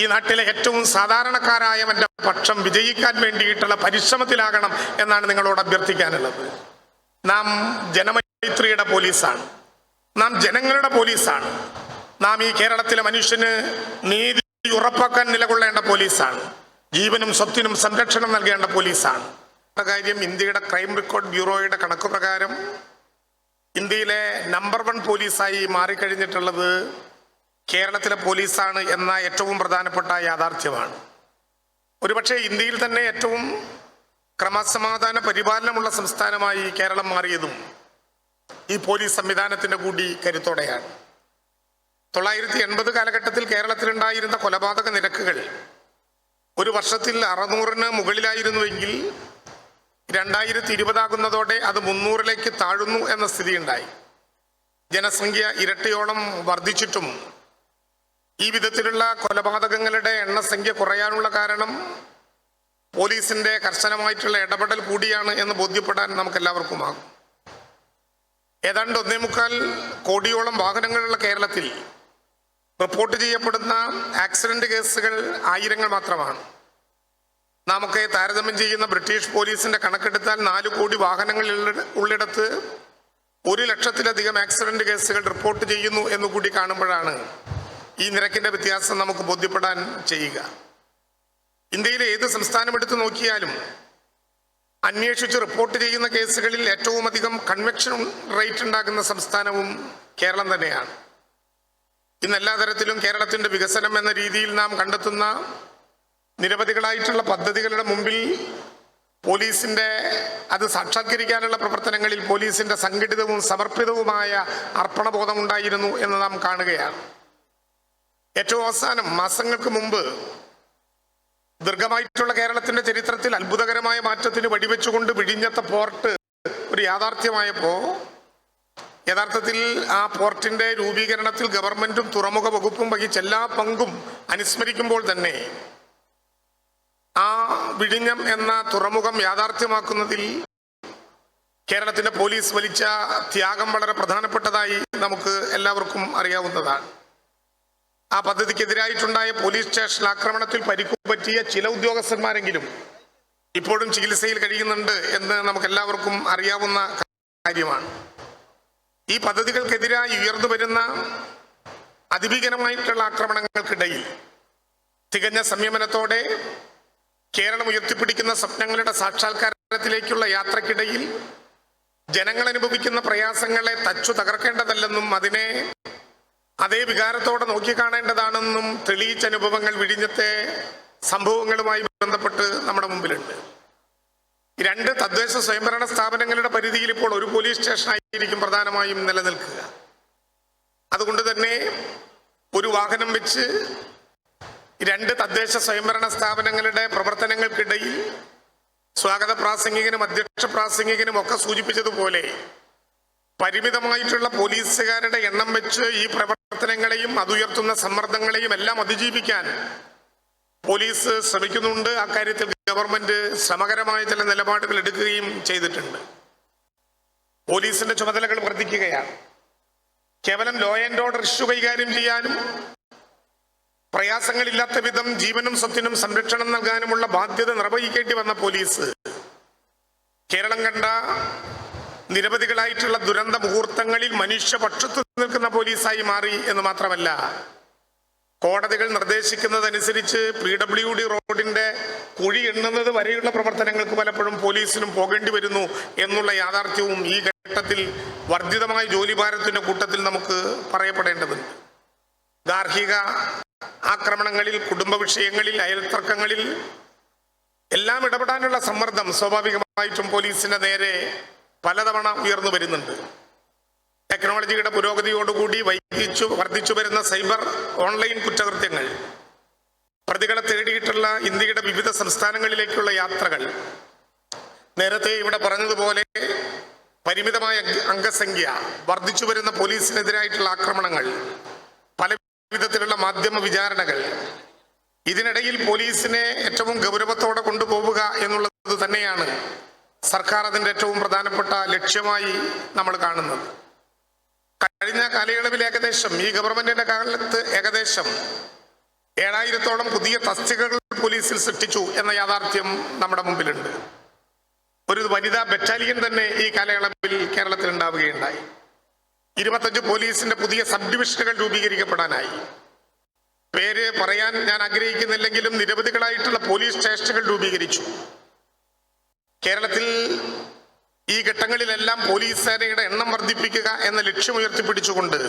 ഈ നാട്ടിലെ ഏറ്റവും സാധാരണക്കാരായവന്റെ പക്ഷം വിജയിക്കാൻ വേണ്ടിയിട്ടുള്ള പരിശ്രമത്തിലാകണം എന്നാണ് നിങ്ങളോട് അഭ്യർത്ഥിക്കാനുള്ളത്. നാം ജനമൈത്രിയുടെ പോലീസാണ്, നാം ജനങ്ങളുടെ പോലീസാണ്, നാം ഈ കേരളത്തിലെ മനുഷ്യന് നീതി ഉറപ്പാക്കാൻ നിലകൊള്ളേണ്ട പോലീസാണ്, ജീവനും സ്വത്തിനും സംരക്ഷണം നൽകേണ്ട പോലീസാണ്. കാര്യം ഇന്ത്യയുടെ ക്രൈം റെക്കോർഡ് ബ്യൂറോയുടെ കണക്ക് പ്രകാരം ഇന്ത്യയിലെ നമ്പർ 1 പോലീസായി മാറിക്കഴിഞ്ഞിട്ടുള്ളത് കേരളത്തിലെ പോലീസാണ് എന്ന ഏറ്റവും പ്രധാനപ്പെട്ട യാഥാർത്ഥ്യമാണ്. ഒരുപക്ഷെ ഇന്ത്യയിൽ തന്നെ ഏറ്റവും ക്രമസമാധാന പരിപാലനമുള്ള സംസ്ഥാനമായി കേരളം മാറിയതും ഈ പോലീസ് സംവിധാനത്തിന്റെ കൂടി കരുത്തോടെയാണ്. 980 കാലഘട്ടത്തിൽ കേരളത്തിലുണ്ടായിരുന്ന കൊലപാതക നിരക്കുകൾ ഒരു വർഷത്തിൽ 600-ന് മുകളിലായിരുന്നുവെങ്കിൽ 2020 ആകുന്നതോടെ അത് 300-ലേക്ക് താഴുന്നു എന്ന സ്ഥിതിയുണ്ടായി. ജനസംഖ്യ ഇരട്ടിയോളം വർദ്ധിച്ചിട്ടും ഈ വിധത്തിലുള്ള കൊലപാതകങ്ങളുടെ എണ്ണസംഖ്യ കുറയാനുള്ള കാരണം പോലീസിന്റെ കർശനമായിട്ടുള്ള ഇടപെടൽ കൂടിയാണ് എന്ന് ബോധ്യപ്പെടാൻ നമുക്കെല്ലാവർക്കുമാകും. ഏതാണ്ട് 1.25 കോടിയോളം വാഹനങ്ങളുള്ള കേരളത്തിൽ റിപ്പോർട്ട് ചെയ്യപ്പെടുന്ന ആക്സിഡന്റ് കേസുകൾ ആയിരങ്ങൾ മാത്രമാണ്. നാമൊക്കെ താരതമ്യം ചെയ്യുന്ന ബ്രിട്ടീഷ് പോലീസിന്റെ കണക്കെടുത്താൽ 4 കോടി വാഹനങ്ങൾ ഉള്ളിടത്ത് 1 ലക്ഷത്തിലധികം ആക്സിഡന്റ് കേസുകൾ റിപ്പോർട്ട് ചെയ്യുന്നു എന്നുകൂടി കാണുമ്പോഴാണ് ഈ നിരക്കിന്റെ വ്യത്യാസം നമുക്ക് ബോധ്യപ്പെടാൻ ചെയ്യുക. ഇന്ത്യയിലെ ഏത് സംസ്ഥാനം എടുത്തു നോക്കിയാലും അന്വേഷിച്ച് റിപ്പോർട്ട് ചെയ്യുന്ന കേസുകളിൽ ഏറ്റവും അധികം കൺവെക്ഷൻ റേറ്റ് ഉണ്ടാകുന്ന സംസ്ഥാനവും കേരളം തന്നെയാണ്. ഇന്ന് എല്ലാ തരത്തിലും കേരളത്തിന്റെ വികസനം എന്ന രീതിയിൽ നാം കണ്ടെത്തുന്ന നിരവധികളായിട്ടുള്ള പദ്ധതികളുടെ മുമ്പിൽ പോലീസിന്റെ അത് സാക്ഷാത്കരിക്കാനുള്ള പ്രവർത്തനങ്ങളിൽ പോലീസിന്റെ സംഘടിതവും സമർപ്പിതവുമായ അർപ്പണബോധം ഉണ്ടായിരുന്നു എന്ന് നാം കാണുകയാണ്. ഏറ്റവും അവസാനം മാസങ്ങൾക്ക് മുമ്പ് ദീർഘമായിട്ടുള്ള കേരളത്തിന്റെ ചരിത്രത്തിൽ അത്ഭുതകരമായ മാറ്റത്തിന് വഴിവെച്ചുകൊണ്ട് വിഴിഞ്ഞത്തെ പോർട്ട് ഒരു യാഥാർത്ഥ്യമായപ്പോ യഥാർത്ഥത്തിൽ ആ പോർട്ടിന്റെ രൂപീകരണത്തിൽ ഗവൺമെന്റും തുറമുഖ വകുപ്പും വഹിച്ച എല്ലാ പങ്കും അനുസ്മരിക്കുമ്പോൾ തന്നെ ആ വിഴിഞ്ഞം എന്ന തുറമുഖം യാഥാർത്ഥ്യമാക്കുന്നതിൽ കേരളത്തിന്റെ പോലീസ് വലിച്ച ത്യാഗം വളരെ പ്രധാനപ്പെട്ടതായി നമുക്ക് എല്ലാവർക്കും അറിയാവുന്നതാണ്. ആ പദ്ധതിക്കെതിരായിട്ടുണ്ടായ പോലീസ് സ്റ്റേഷൻ ആക്രമണത്തിൽ പരിക്കുപറ്റിയ ചില ഉദ്യോഗസ്ഥന്മാരെങ്കിലും ഇപ്പോഴും ചികിത്സയിൽ കഴിയുന്നുണ്ട് എന്ന് നമുക്ക് എല്ലാവർക്കും അറിയാവുന്ന കാര്യമാണ്. ഈ പദ്ധതികൾക്കെതിരായി ഉയർന്നു വരുന്ന അതിഭീകരമായിട്ടുള്ള ആക്രമണങ്ങൾക്കിടയിൽ തികഞ്ഞ സംയമനത്തോടെ കേരളം ഉയർത്തിപ്പിടിക്കുന്ന സ്വപ്നങ്ങളുടെ സാക്ഷാത്കാരത്തിലേക്കുള്ള യാത്രക്കിടയിൽ ജനങ്ങൾ അനുഭവിക്കുന്ന പ്രയാസങ്ങളെ തച്ചു തകർക്കേണ്ടതല്ലെന്നും അതിനെ അതേ വികാരത്തോടെ നോക്കിക്കാണേണ്ടതാണെന്നും തെളിയിച്ച അനുഭവങ്ങൾ വിഴിഞ്ഞത്തെ സംഭവങ്ങളുമായി ബന്ധപ്പെട്ട് നമ്മുടെ മുമ്പിലുണ്ട്. 2 തദ്ദേശ സ്വയംഭരണ സ്ഥാപനങ്ങളുടെ പരിധിയിൽ ഇപ്പോൾ ഒരു പോലീസ് സ്റ്റേഷനായിരിക്കും പ്രധാനമായും നിലനിൽക്കുക. അതുകൊണ്ട് തന്നെ ഒരു വാഹനം വെച്ച് 2 തദ്ദേശ സ്വയംഭരണ സ്ഥാപനങ്ങളുടെ പ്രവർത്തനങ്ങൾക്കിടയിൽ സ്വാഗത പ്രാസംഗികനും അധ്യക്ഷ പ്രാസംഗികനും ഒക്കെ സൂചിപ്പിച്ചതുപോലെ പരിമിതമായിട്ടുള്ള പോലീസുകാരുടെ എണ്ണം വെച്ച് ഈ പ്രവർത്തനങ്ങളെയും അതുയർത്തുന്ന സമ്മർദ്ദങ്ങളെയും എല്ലാം അതിജീവിക്കാൻ പോലീസ് ശ്രമിക്കുന്നുണ്ട്. അക്കാര്യത്തിൽ ഗവൺമെന്റ് ശ്രമകരമായ ചില നിലപാടുകൾ എടുക്കുകയും ചെയ്തിട്ടുണ്ട്. പോലീസിന്റെ ചുമതലകൾ വർദ്ധിക്കുകയാണ്. കേവലം ലോ ആൻഡ് ഓർഡർ ഇഷ്യൂ കൈകാര്യം ചെയ്യാനും പ്രയാസങ്ങളില്ലാത്ത വിധം ജീവനും സ്വത്തിനും സംരക്ഷണം നൽകാനുമുള്ള ബാധ്യത നിർവഹിക്കേണ്ടി വന്ന പോലീസ് കേരളം കണ്ട നിരവധികളായിട്ടുള്ള ദുരന്ത മുഹൂർത്തങ്ങളിൽ മനുഷ്യപക്ഷത്ത് നിൽക്കുന്ന പോലീസായി മാറി എന്ന് മാത്രമല്ല, കോടതികൾ നിർദ്ദേശിക്കുന്നതനുസരിച്ച് PWD റോഡിന്റെ കുഴി എണ്ണുന്നത് വരെയുള്ള പ്രവർത്തനങ്ങൾക്ക് പലപ്പോഴും പോലീസിനും പോകേണ്ടി വരുന്നു എന്നുള്ള യാഥാർത്ഥ്യവും ഈ ഘട്ടത്തിൽ വർദ്ധിതമായ ജോലിഭാരത്തിന്റെ കൂട്ടത്തിൽ നമുക്ക് പറയപ്പെടേണ്ടതുണ്ട്. ഗാർഹിക ആക്രമണങ്ങളിൽ, കുടുംബ വിഷയങ്ങളിൽ, അയൽത്തർക്കങ്ങളിൽ എല്ലാം ഇടപെടാനുള്ള സമ്മർദ്ദം സ്വാഭാവികമായിട്ടും പോലീസിന്റെ നേരെ പലതവണ ഉയർന്നു വരുന്നുണ്ട്. ടെക്നോളജിയുടെ പുരോഗതിയോടുകൂടി വർദ്ധിച്ചു വരുന്ന സൈബർ ഓൺലൈൻ കുറ്റകൃത്യങ്ങൾ, പ്രതികളെ തേടിയിട്ടുള്ള ഇന്ത്യയുടെ വിവിധ സംസ്ഥാനങ്ങളിലേക്കുള്ള യാത്രകൾ, നേരത്തെ ഇവിടെ പറഞ്ഞതുപോലെ പരിമിതമായ അംഗസംഖ്യ, വർദ്ധിച്ചു വരുന്ന പോലീസിനെതിരായിട്ടുള്ള ആക്രമണങ്ങൾ, പല വിധത്തിലുള്ള മാധ്യമ വിചാരണകൾ, ഇതിനിടയിൽ പോലീസിനെ ഏറ്റവും ഗൗരവത്തോടെ കൊണ്ടുപോവുക എന്നുള്ളത് തന്നെയാണ് സർക്കാർ അതിൻ്റെ ഏറ്റവും പ്രധാനപ്പെട്ട ലക്ഷ്യമായി നമ്മൾ കാണുന്നത്. കഴിഞ്ഞ കാലയളവിൽ ഏകദേശം ഈ ഗവൺമെന്റിന്റെ കാലത്ത് ഏകദേശം 7000-ഓളം പുതിയ തസ്തികകൾ പോലീസിൽ സൃഷ്ടിച്ചു എന്ന യാഥാർത്ഥ്യം നമ്മുടെ മുമ്പിലുണ്ട്. ഒരു വനിതാ ബറ്റാലിയൻ തന്നെ ഈ കാലയളവിൽ കേരളത്തിൽ ഉണ്ടാവുകയുണ്ടായി. 25 പോലീസിന്റെ പുതിയ സബ് ഡിവിഷനുകൾ രൂപീകരിക്കപ്പെടാനായി. പേര് പറയാൻ ഞാൻ ആഗ്രഹിക്കുന്നില്ലെങ്കിലും നിരവധികളായിട്ടുള്ള പോലീസ് സ്റ്റേഷനുകൾ രൂപീകരിച്ചു. കേരളത്തിൽ ഈ ഘട്ടങ്ങളിലെല്ലാം പോലീസ് സേനയുടെ എണ്ണം വർദ്ധിപ്പിക്കുക എന്ന ലക്ഷ്യം ഉയർത്തിപ്പിടിച്ചുകൊണ്ട്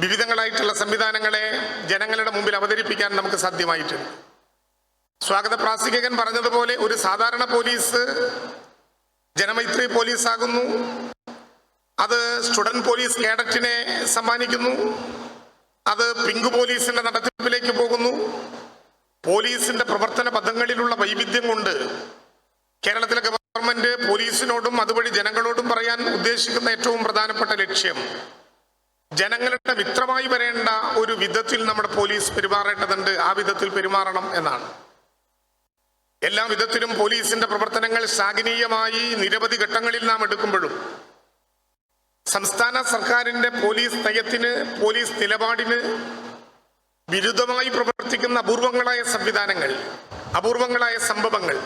വിവിധങ്ങളായിട്ടുള്ള സംവിധാനങ്ങളെ ജനങ്ങളുടെ മുമ്പിൽ അവതരിപ്പിക്കാൻ നമുക്ക് സാധ്യമായിട്ടുണ്ട്. സ്വാഗത പ്രാസംഗികൻ പറഞ്ഞതുപോലെ ഒരു സാധാരണ പോലീസ് ജനമൈത്രി പോലീസ് ആകുന്നു, അത് സ്റ്റുഡന്റ് പോലീസ് കേഡറ്റിനെ സമ്മാനിക്കുന്നു, അത് പിങ്ക് പോലീസിന്റെ നടത്തിപ്പിലേക്ക് പോകുന്നു. പോലീസിന്റെ പ്രവർത്തന പദങ്ങളിലുള്ള വൈവിധ്യം കൊണ്ട് കേരളത്തിലെ ഗവൺമെന്റ് പോലീസിനോടും അതുവഴി ജനങ്ങളോടും പറയാൻ ഉദ്ദേശിക്കുന്ന ഏറ്റവും പ്രധാനപ്പെട്ട ലക്ഷ്യം ജനങ്ങളുടെ മിത്രമായി വരേണ്ട ഒരു വിധത്തിൽ നമ്മുടെ പോലീസ് പെരുമാറേണ്ടതുണ്ട്, ആ വിധത്തിൽ പെരുമാറണം എന്നാണ്. എല്ലാ വിധത്തിലും പോലീസിന്റെ പ്രവർത്തനങ്ങൾ ശ്ലാഘനീയമായി നിരവധി ഘട്ടങ്ങളിൽ നാം എടുക്കുമ്പോഴും സംസ്ഥാന സർക്കാരിന്റെ പോലീസ് നയത്തിന്, പോലീസ് നിലപാടിന് വിരുദ്ധമായി പ്രവർത്തിക്കുന്ന അപൂർവങ്ങളായ സംവിധാനങ്ങൾ, അപൂർവങ്ങളായ സംഭവങ്ങൾ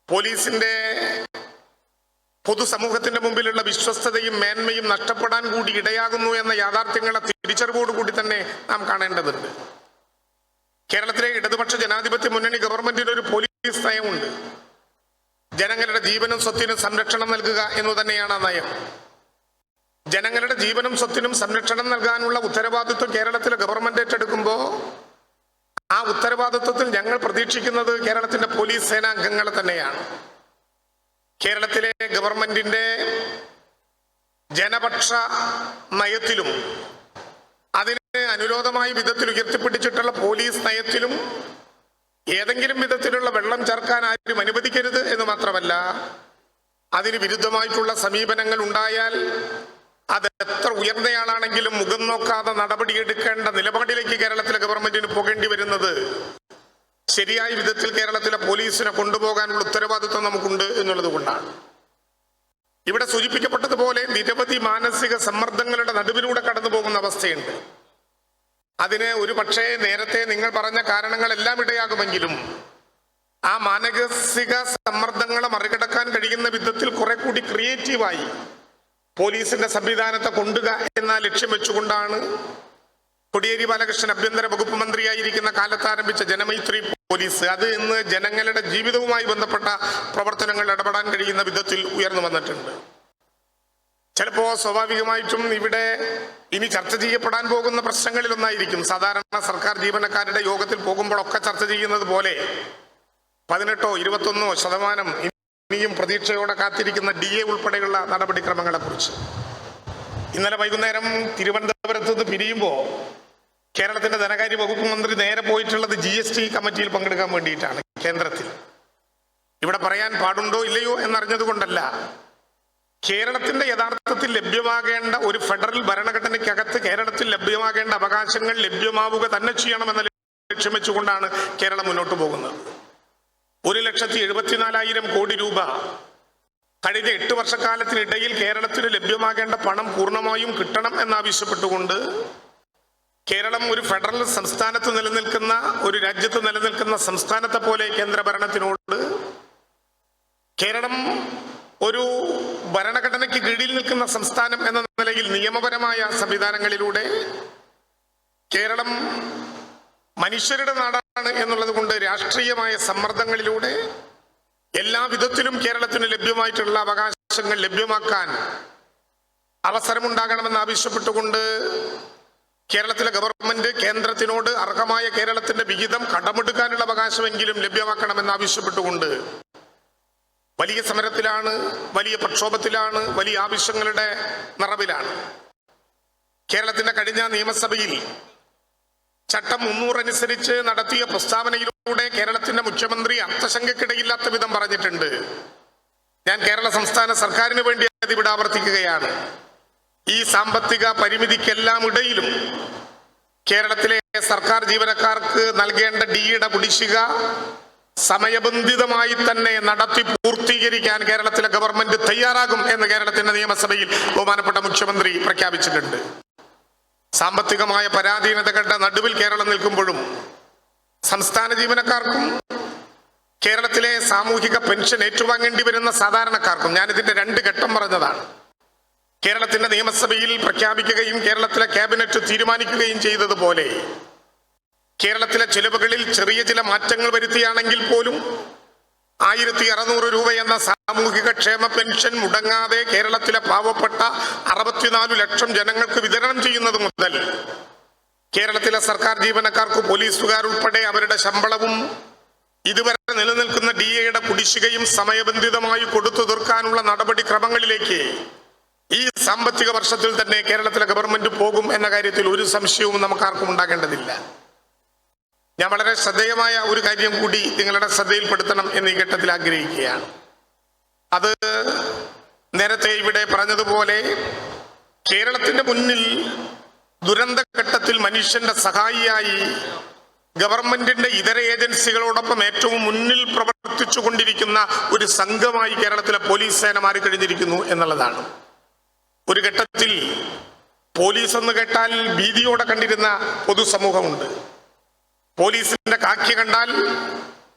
പോലീസിന്റെ പൊതുസമൂഹത്തിന്റെ മുമ്പിലുള്ള വിശ്വസ്തതയും മേന്മയും നഷ്ടപ്പെടാൻ കൂടി ഇടയാകുന്നു എന്ന യാഥാർത്ഥ്യങ്ങളെ തിരിച്ചറിവോടുകൂടി തന്നെ നാം കാണേണ്ടതുണ്ട്. കേരളത്തിലെ ഇടതുപക്ഷ ജനാധിപത്യ മുന്നണി ഗവൺമെന്റിന് ഒരു പോലീസ് നയമുണ്ട്. ജനങ്ങളുടെ ജീവനും സ്വത്തിനും സംരക്ഷണം നൽകുക എന്നു തന്നെയാണ് ആ നയം. ജനങ്ങളുടെ ജീവനും സ്വത്തിനും സംരക്ഷണം നൽകാനുള്ള ഉത്തരവാദിത്വം കേരളത്തിലെ ഗവൺമെന്റ് ഏറ്റെടുക്കുമ്പോൾ ആ ഉത്തരവാദിത്വത്തിൽ ഞങ്ങൾ പ്രതീക്ഷിക്കുന്നത് കേരളത്തിന്റെ പോലീസ് സേനാംഗങ്ങളെ തന്നെയാണ്. കേരളത്തിലെ ഗവൺമെന്റിന്റെ ജനപക്ഷ നയത്തിലും അതിന് അനുരോധമായ വിധത്തിൽ ഉയർത്തിപ്പിടിച്ചിട്ടുള്ള പോലീസ് നയത്തിലും ഏതെങ്കിലും വിധത്തിലുള്ള വെള്ളം ചേർക്കാൻ ആരും അനുവദിക്കരുത് എന്ന് മാത്രമല്ല, അതിന് വിരുദ്ധമായിട്ടുള്ള സമീപനങ്ങൾ ഉണ്ടായാൽ അത് എത്ര ഉയർന്നയാളാണെങ്കിലും മുഖം നോക്കാതെ നടപടിയെടുക്കേണ്ട നിലപാടിലേക്ക് കേരളത്തിലെ ഗവൺമെന്റിന് പോകേണ്ടി വരുന്നത് ശരിയായ വിധത്തിൽ കേരളത്തിലെ പോലീസിനെ കൊണ്ടുപോകാനുള്ള ഉത്തരവാദിത്വം നമുക്കുണ്ട് എന്നുള്ളത് കൊണ്ടാണ്. ഇവിടെ സൂചിപ്പിക്കപ്പെട്ടതുപോലെ നിരവധി മാനസിക സമ്മർദ്ദങ്ങളുടെ നടുവിലൂടെ കടന്നു പോകുന്ന അവസ്ഥയുണ്ട്. അതിന് ഒരു പക്ഷേ നേരത്തെ നിങ്ങൾ പറഞ്ഞ കാരണങ്ങളെല്ലാം ഇടയാകുമെങ്കിലും ആ മാനസിക സമ്മർദ്ദങ്ങളെ മറികടക്കാൻ കഴിയുന്ന വിധത്തിൽ കുറെ കൂടി ക്രിയേറ്റീവായി പോലീസിന്റെ സംവിധാനത്തെ കൊണ്ടുക എന്ന ലക്ഷ്യം വെച്ചുകൊണ്ടാണ് കോടിയേരി ബാലകൃഷ്ണൻ ആഭ്യന്തര വകുപ്പ് മന്ത്രിയായിരിക്കുന്ന കാലത്ത് ആരംഭിച്ച ജനമൈത്രി പോലീസ്. അത് ഇന്ന് ജനങ്ങളുടെ ജീവിതവുമായി ബന്ധപ്പെട്ട പ്രവർത്തനങ്ങൾ ഇടപെടാൻ കഴിയുന്ന വിധത്തിൽ ഉയർന്നു വന്നിട്ടുണ്ട്. ചിലപ്പോ സ്വാഭാവികമായിട്ടും ഇവിടെ ഇനി ചർച്ച ചെയ്യപ്പെടാൻ പോകുന്ന പ്രശ്നങ്ങളിൽ ഒന്നായിരിക്കും സാധാരണ സർക്കാർ ജീവനക്കാരുടെ യോഗത്തിൽ പോകുമ്പോഴൊക്കെ ചർച്ച ചെയ്യുന്നത് പോലെ 18 or 21% ഇനിയും പ്രതീക്ഷയോടെ കാത്തിരിക്കുന്ന DA ഉൾപ്പെടെയുള്ള നടപടിക്രമങ്ങളെ കുറിച്ച്. ഇന്നലെ വൈകുന്നേരം തിരുവനന്തപുരത്ത് നിന്ന് പിരിയുമ്പോൾ കേരളത്തിന്റെ ധനകാര്യ വകുപ്പ് മന്ത്രി നേരെ പോയിട്ടുള്ളത് GST കമ്മിറ്റിയിൽ പങ്കെടുക്കാൻ വേണ്ടിയിട്ടാണ് കേന്ദ്രത്തിൽ. ഇവിടെ പറയാൻ പാടുണ്ടോ ഇല്ലയോ എന്നറിഞ്ഞത് കൊണ്ടല്ല, കേരളത്തിന്റെ യഥാർത്ഥത്തിൽ ലഭ്യമാകേണ്ട ഒരു ഫെഡറൽ ഭരണഘടനയ്ക്കകത്ത് കേരളത്തിൽ ലഭ്യമാകേണ്ട അവകാശങ്ങൾ ലഭ്യമാവുക തന്നെ ചെയ്യണമെന്ന ലക്ഷ്യം വെച്ചുകൊണ്ടാണ് കേരളം മുന്നോട്ട് പോകുന്നത്. 1,74,000 കോടി രൂപ കഴിഞ്ഞ 8 വർഷക്കാലത്തിനിടയിൽ കേരളത്തിന് ലഭ്യമാകേണ്ട പണം പൂർണ്ണമായും കിട്ടണം എന്നാവശ്യപ്പെട്ടുകൊണ്ട് കേരളം ഒരു ഫെഡറൽ സംസ്ഥാനത്ത് നിലനിൽക്കുന്ന, ഒരു രാജ്യത്ത് നിലനിൽക്കുന്ന സംസ്ഥാനത്തെ പോലെ കേന്ദ്ര ഭരണത്തിനോട് കേരളം ഒരു ഭരണഘടനയ്ക്ക് കീഴിൽ നിൽക്കുന്ന സംസ്ഥാനം എന്ന നിലയിൽ നിയമപരമായ സംവിധാനങ്ങളിലൂടെ കേരളം മനുഷ്യരുടെ നാടാണ് എന്നുള്ളത് കൊണ്ട് രാഷ്ട്രീയമായ സമ്മർദ്ദങ്ങളിലൂടെ എല്ലാ വിധത്തിലും കേരളത്തിന് ലഭ്യമായിട്ടുള്ള അവകാശങ്ങൾ ലഭ്യമാക്കാൻ അവസരമുണ്ടാകണമെന്ന് ആവശ്യപ്പെട്ടുകൊണ്ട് കേരളത്തിലെ ഗവൺമെന്റ് കേന്ദ്രത്തിനോട് അർഹമായ കേരളത്തിന്റെ വിഹിതം കടമെടുക്കാനുള്ള അവകാശമെങ്കിലും ലഭ്യമാക്കണമെന്ന് ആവശ്യപ്പെട്ടുകൊണ്ട് വലിയ സമരത്തിലാണ്, വലിയ പ്രക്ഷോഭത്തിലാണ്, വലിയ ആവശ്യങ്ങളുടെ നിറവിലാണ്. കേരളത്തിന്റെ കഴിഞ്ഞ നിയമസഭയിൽ ചട്ടം 300 അനുസരിച്ച് നടത്തിയ പ്രസ്താവനയിലൂടെ കേരളത്തിന്റെ മുഖ്യമന്ത്രി അർത്ഥശങ്കയ്ക്കിടയില്ലാത്ത വിധം പറഞ്ഞിട്ടുണ്ട്. ഞാൻ കേരള സംസ്ഥാന സർക്കാരിന് വേണ്ടി അത് ഇവിടെ ആവർത്തിക്കുകയാണ്. ഈ സാമ്പത്തിക പരിമിതിക്കെല്ലാം ഇടയിലും കേരളത്തിലെ സർക്കാർ ജീവനക്കാർക്ക് നൽകേണ്ട ഡിയുടെ കുടിശ്ശിക സമയബന്ധിതമായി തന്നെ നടത്തി പൂർത്തീകരിക്കാൻ കേരളത്തിലെ ഗവൺമെന്റ് തയ്യാറാകും എന്ന് കേരളത്തിന്റെ നിയമസഭയിൽ ബഹുമാനപ്പെട്ട മുഖ്യമന്ത്രി പ്രഖ്യാപിച്ചിട്ടുണ്ട്. സാമ്പത്തികമായ പരാധീനതകളുടെ നടുവിൽ കേരളം നിൽക്കുമ്പോഴും സംസ്ഥാന ജീവനക്കാർക്കും കേരളത്തിലെ സാമൂഹിക പെൻഷൻ ഏറ്റുവാങ്ങേണ്ടി വരുന്ന സാധാരണക്കാർക്കും, ഞാനിതിന്റെ 2 ഘട്ടം പറഞ്ഞതാണ്, കേരളത്തിന്റെ നിയമസഭയിൽ പ്രഖ്യാപിക്കുകയും കേരളത്തിലെ ക്യാബിനറ്റ് തീരുമാനിക്കുകയും ചെയ്തതുപോലെ കേരളത്തിലെ ചിലവുകളിൽ ചെറിയ ചില മാറ്റങ്ങൾ വരുത്തിയാണെങ്കിൽ പോലും 1600 രൂപ എന്ന സാമൂഹിക ക്ഷേമ പെൻഷൻ മുടങ്ങാതെ കേരളത്തിലെ പാവപ്പെട്ട 64 ലക്ഷം ജനങ്ങൾക്ക് വിതരണം ചെയ്യുന്നത് മുതൽ കേരളത്തിലെ സർക്കാർ ജീവനക്കാർക്ക് പോലീസുകാരുൾപ്പെടെ അവരുടെ ശമ്പളവും ഇതുവരെ നിലനിൽക്കുന്ന DAയുടെ കുടിശ്ശികയും സമയബന്ധിതമായി കൊടുത്തു തീർക്കാനുള്ള നടപടിക്രമങ്ങളിലേക്ക് ഈ സാമ്പത്തിക വർഷത്തിൽ തന്നെ കേരളത്തിലെ ഗവൺമെന്റ് പോകും എന്ന കാര്യത്തിൽ ഒരു സംശയവും നമുക്കാർക്കും ഉണ്ടാകേണ്ടതില്ല. ഞാൻ വളരെ ശ്രദ്ധേയമായ ഒരു കാര്യം കൂടി നിങ്ങളുടെ ശ്രദ്ധയിൽപ്പെടുത്തണം എന്ന് ഈ ഘട്ടത്തിൽ ആഗ്രഹിക്കുകയാണ്. അത് നേരത്തെ ഇവിടെ പറഞ്ഞതുപോലെ കേരളത്തിന്റെ മുന്നിൽ ദുരന്തഘട്ടത്തിൽ മനുഷ്യന്റെ സഹായിയായി ഗവൺമെന്റിന്റെ ഇതര ഏജൻസികളോടൊപ്പം ഏറ്റവും മുന്നിൽ പ്രവർത്തിച്ചു കൊണ്ടിരിക്കുന്ന ഒരു സംഘമായി കേരളത്തിലെ പോലീസ് സേന മാറിക്കഴിഞ്ഞിരിക്കുന്നു എന്നുള്ളതാണ്. ഒരു ഘട്ടത്തിൽ പോലീസ് എന്ന് കേട്ടാൽ ഭീതിയോടെ കണ്ടിരുന്ന പൊതുസമൂഹമുണ്ട്. പോലീസിന്റെ കാക്കി കണ്ടാൽ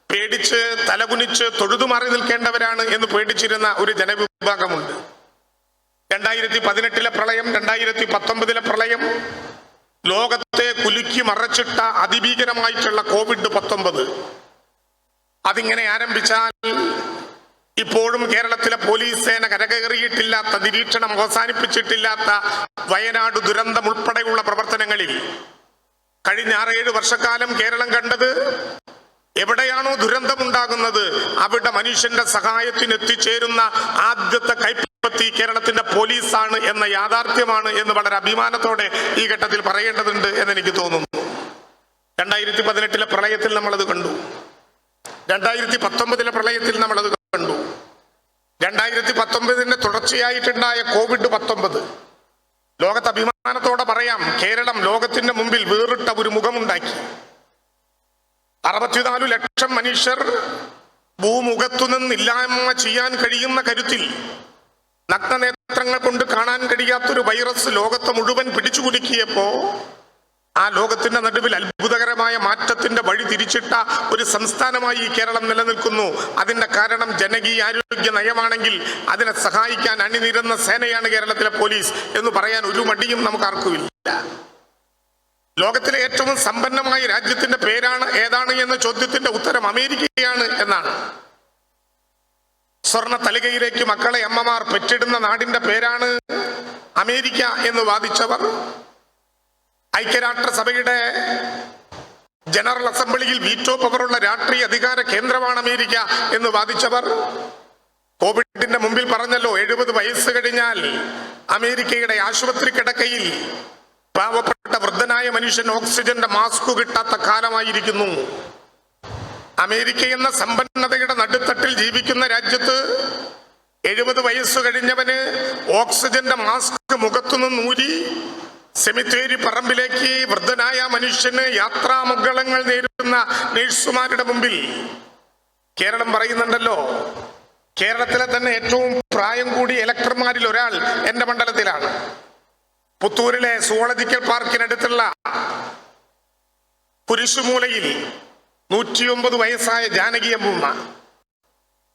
പേടിച്ച് തലകുനിച്ച് തൊഴുതുമാറി നിൽക്കേണ്ടവരാണ് എന്ന് പേടിച്ചിരുന്ന ഒരു ജനവിഭാഗമുണ്ട്. 2018 പ്രളയം, 2019 പ്രളയം, ലോകത്തെ കുലുക്കി മറച്ചിട്ട അതിഭീകരമായിട്ടുള്ള COVID-19 അതിങ്ങനെ ആരംഭിച്ചാൽ ഇപ്പോഴും കേരളത്തിലെ പോലീസ് സേന കരകയറിയിട്ടില്ലാത്ത, നിരീക്ഷണം അവസാനിപ്പിച്ചിട്ടില്ലാത്ത വയനാട് ദുരന്തം ഉൾപ്പെടെയുള്ള പ്രവർത്തനങ്ങളിൽ കഴിഞ്ഞ 6-7 വർഷക്കാലം കേരളം കണ്ടത്, എവിടെയാണോ ദുരന്തമുണ്ടാകുന്നത് അവിടെ മനുഷ്യന്റെ സഹായത്തിന് എത്തിച്ചേരുന്ന ആദ്യത്തെ കൈപ്പത്തി കേരളത്തിന്റെ പോലീസാണ് എന്ന യാഥാർത്ഥ്യമാണ് എന്ന് വളരെ അഭിമാനത്തോടെ ഈ ഘട്ടത്തിൽ പറയേണ്ടതുണ്ട് എന്നെനിക്ക് തോന്നുന്നു. 2018 പ്രളയത്തിൽ നമ്മളത് കണ്ടു, 2019 പ്രളയത്തിൽ നമ്മളത് കണ്ടു. 2019 തുടർച്ചയായിട്ടുണ്ടായ COVID-19 ലോകത്ത് അഭിമാനത്തോടെ പറയാം, കേരളം ലോകത്തിന്റെ മുമ്പിൽ വേറിട്ട ഒരു മുഖമുണ്ടാക്കി. 64 ലക്ഷം മനുഷ്യർ ഭൂമുഖത്തുനിന്ന് ഇല്ലായ്മ ചെയ്യാൻ കഴിയുന്ന കരുത്തിൽ നഗ്നനേത്രങ്ങൾ കൊണ്ട് കാണാൻ കഴിയാത്തൊരു വൈറസ് ലോകത്തെ മുഴുവൻ പിടിച്ചുകുലുക്കിയപ്പോ ആ ലോകത്തിന്റെ നടുവിൽ അത്ഭുതകരമായ മാറ്റത്തിന്റെ വഴി തിരിച്ചിട്ട ഒരു സംസ്ഥാനമായി കേരളം നിലനിൽക്കുന്നു. അതിന്റെ കാരണം ജനകീയ ആരോഗ്യ നയമാണെങ്കിൽ അതിനെ സഹായിക്കാൻ അണിനിരന്ന സേനയാണ് കേരളത്തിലെ പോലീസ് എന്ന് പറയാൻ ഒരു മടിയും നമുക്കാർക്കുമില്ല. ലോകത്തിലെ ഏറ്റവും സമ്പന്നമായ രാജ്യത്തിന്റെ പേരാണ് ഏതാണ് എന്ന ചോദ്യത്തിന്റെ ഉത്തരം അമേരിക്കയാണ് എന്നാണ്. സ്വർണ്ണ തലികയിലേക്ക് മക്കളെ അമ്മമാർ പെറ്റിടുന്ന നാടിന്റെ പേരാണ് അമേരിക്ക എന്ന് വാദിച്ചവർ, ഐക്യരാഷ്ട്രസഭയുടെ ജനറൽ അസംബ്ലിയിൽ വീറ്റോ പവറുള്ള രാഷ്ട്രീയ അധികാര കേന്ദ്രമാണ് അമേരിക്ക എന്ന് വാദിച്ചവർ, കോവിഡിന്റെ മുമ്പിൽ പറഞ്ഞല്ലോ 70 വയസ്സ് കഴിഞ്ഞാൽ അമേരിക്കയുടെ ആശുപത്രി കിടക്കയിൽ പാവപ്പെട്ട വൃദ്ധനായ മനുഷ്യൻ ഓക്സിജന്റെ മാസ്ക് കിട്ടാത്ത കാലമായിരിക്കുന്നു. അമേരിക്ക എന്ന സമ്പന്നതയുടെ നടുത്തട്ടിൽ ജീവിക്കുന്ന രാജ്യത്ത് 70 വയസ്സ് കഴിഞ്ഞവന് ഓക്സിജന്റെ മാസ്ക് മുഖത്തുനിന്ന് ഊരി സെമിത്തേരി പറമ്പിലേക്ക് വൃദ്ധനായ മനുഷ്യന് യാത്രാമംഗളങ്ങൾ നേരിടുന്ന നഴ്സുമാരുടെ മുമ്പിൽ കേരളം പറയുന്നുണ്ടല്ലോ, കേരളത്തിലെ തന്നെ ഏറ്റവും പ്രായം കൂടിയ ഇലക്ടർമാരിൽ ഒരാൾ എന്റെ മണ്ഡലത്തിലാണ്. പുത്തൂരിലെ സുവോളജിക്കൽ പാർക്കിനടുത്തുള്ള കുരിശുമൂലയിൽ 109 വയസ്സായ ജാനകി അമ്മൂമ്മ.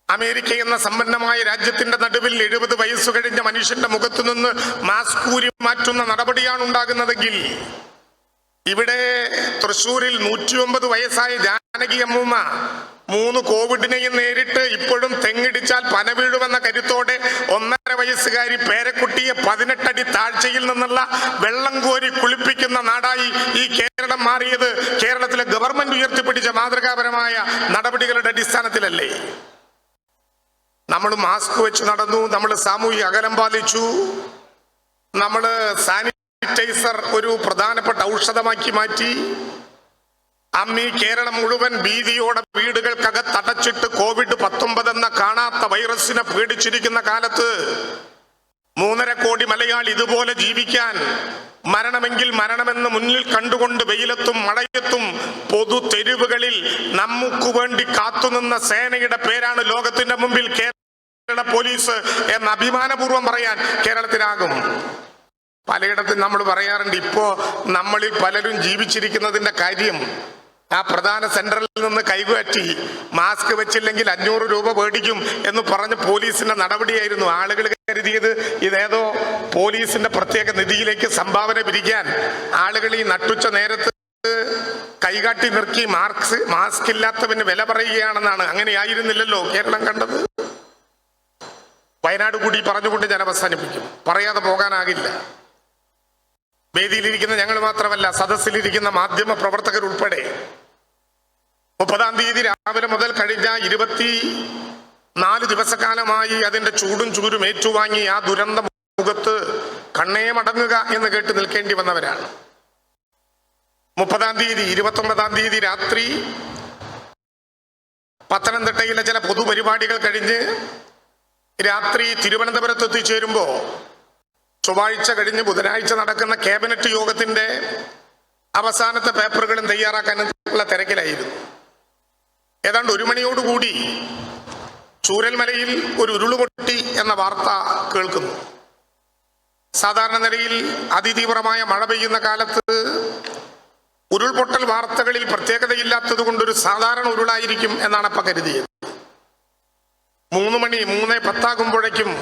അമേരിക്ക എന്ന സമ്പന്നമായ രാജ്യത്തിന്റെ നടുവിൽ 70 വയസ്സ് കഴിഞ്ഞ മനുഷ്യന്റെ മുഖത്തു നിന്ന് മാസ്ക് ഊരി മാറ്റുന്ന നടപടിയാണ് ഉണ്ടാകുന്നതെങ്കിൽ ഇവിടെ തൃശ്ശൂരിൽ 109 വയസ്സായ ജാനകി അമ്മൂമ്മ 3 കോവിഡിനെയും നേരിട്ട് ഇപ്പോഴും തെങ്ങിടിച്ചാൽ പന വീഴുമെന്ന കരുത്തോടെ 1.5 വയസ്സുകാരി പേരക്കുട്ടിയെ 18 അടി താഴ്ചയിൽ നിന്നുള്ള വെള്ളം കോരി കുളിപ്പിക്കുന്ന നാടായി ഈ കേരളം മാറിയത് കേരളത്തിലെ ഗവൺമെന്റ് ഉയർത്തിപ്പിടിച്ച മാതൃകാപരമായ നടപടികളുടെ അടിസ്ഥാനത്തിലല്ലേ? നമ്മൾ മാസ്ക് വെച്ച് നടന്നു, നമ്മൾ സാമൂഹിക അകലം പാലിച്ചു, നമ്മൾ സാനിറ്റൈസർ ഒരു പ്രധാനപ്പെട്ട ഔഷധമാക്കി മാറ്റി. അമ്മീ കേരളം മുഴുവൻ ഭീതിയോടെ വീടുകൾക്കകത്തടച്ചിട്ട് COVID-19 എന്ന കാണാത്ത വൈറസിനെ പേടിച്ചിരിക്കുന്ന കാലത്ത് 3.5 കോടി മലയാളി ഇതുപോലെ ജീവിക്കാൻ, മരണമെങ്കിൽ മരണമെന്ന് മുന്നിൽ കണ്ടുകൊണ്ട് വെയിലത്തും മഴയത്തും പൊതു തെരുവുകളിൽ നമുക്ക് വേണ്ടി കാത്തുനിന്ന സേനയുടെ പേരാണ് ലോകത്തിന്റെ മുമ്പിൽ കേരള പോലീസ് എന്ന് അഭിമാനപൂർവ്വം പറയാൻ കേരളത്തിനാകും. പലയിടത്തും നമ്മൾ പറയാറുണ്ട്, ഇപ്പോ നമ്മളിൽ പലരും ജീവിച്ചിരിക്കുന്നതിന്റെ കാര്യം ആ പ്രധാന സെന്ററിൽ നിന്ന് കൈകാറ്റി മാസ്ക് വെച്ചില്ലെങ്കിൽ 500 രൂപ മേടിക്കും എന്ന് പറഞ്ഞ് പോലീസിന്റെ നടപടിയായിരുന്നു. ആളുകൾ കരുതിയത് ഇതേതോ പോലീസിന്റെ പ്രത്യേക നിധിയിലേക്ക് സംഭാവന പിരിക്കാൻ ആളുകൾ ഈ നട്ടുച്ച നേരത്ത് കൈകാട്ടി നിർക്കി മാസ്ക് ഇല്ലാത്തവന് വില പറയുകയാണെന്നാണ്. അങ്ങനെയായിരുന്നില്ലല്ലോ കേരളം കണ്ടത്. വയനാട് കൂടി പറഞ്ഞുകൊണ്ട് ഞാൻ അവസാനിപ്പിക്കും, പറയാതെ പോകാനാകില്ല. വേദിയിലിരിക്കുന്ന ഞങ്ങൾ മാത്രമല്ല, സദസ്സിലിരിക്കുന്ന മാധ്യമ പ്രവർത്തകരുൾപ്പെടെ 30-ാം തീയതി രാവിലെ മുതൽ കഴിഞ്ഞ 24 ദിവസക്കാലമായി അതിന്റെ ചൂടും ചൂരും ഏറ്റുവാങ്ങി ആ ദുരന്ത മുഖത്ത് കണ്ണേ മടങ്ങുക എന്ന് കേട്ട് നിൽക്കേണ്ടി വന്നവരാണ്. 30-ാം തീയതി 29-ാം തീയതി രാത്രി പത്തനംതിട്ടയിലെ ചില പൊതുപരിപാടികൾ കഴിഞ്ഞ് രാത്രി തിരുവനന്തപുരത്ത് എത്തിച്ചേരുമ്പോ ചൊവ്വാഴ്ച കഴിഞ്ഞ് ബുധനാഴ്ച നടക്കുന്ന ക്യാബിനറ്റ് യോഗത്തിന്റെ അവസാനത്തെ പേപ്പറുകളും തയ്യാറാക്കാനുള്ള തിരക്കിലായിരുന്നു. ഏതാണ്ട് 1 മണിയോടുകൂടി ചൂരൽമലയിൽ ഒരു ഉരുളുപൊട്ടി എന്ന വാർത്ത കേൾക്കുന്നു. സാധാരണ നിലയിൽ അതിതീവ്രമായ മഴ പെയ്യുന്ന കാലത്ത് ഉരുൾപൊട്ടൽ വാർത്തകളിൽ പ്രത്യേകതയില്ലാത്തത് കൊണ്ടൊരു സാധാരണ ഉരുളായിരിക്കും എന്നാണ് അപ്പ കരുതിയത്. 3 മണി 3:10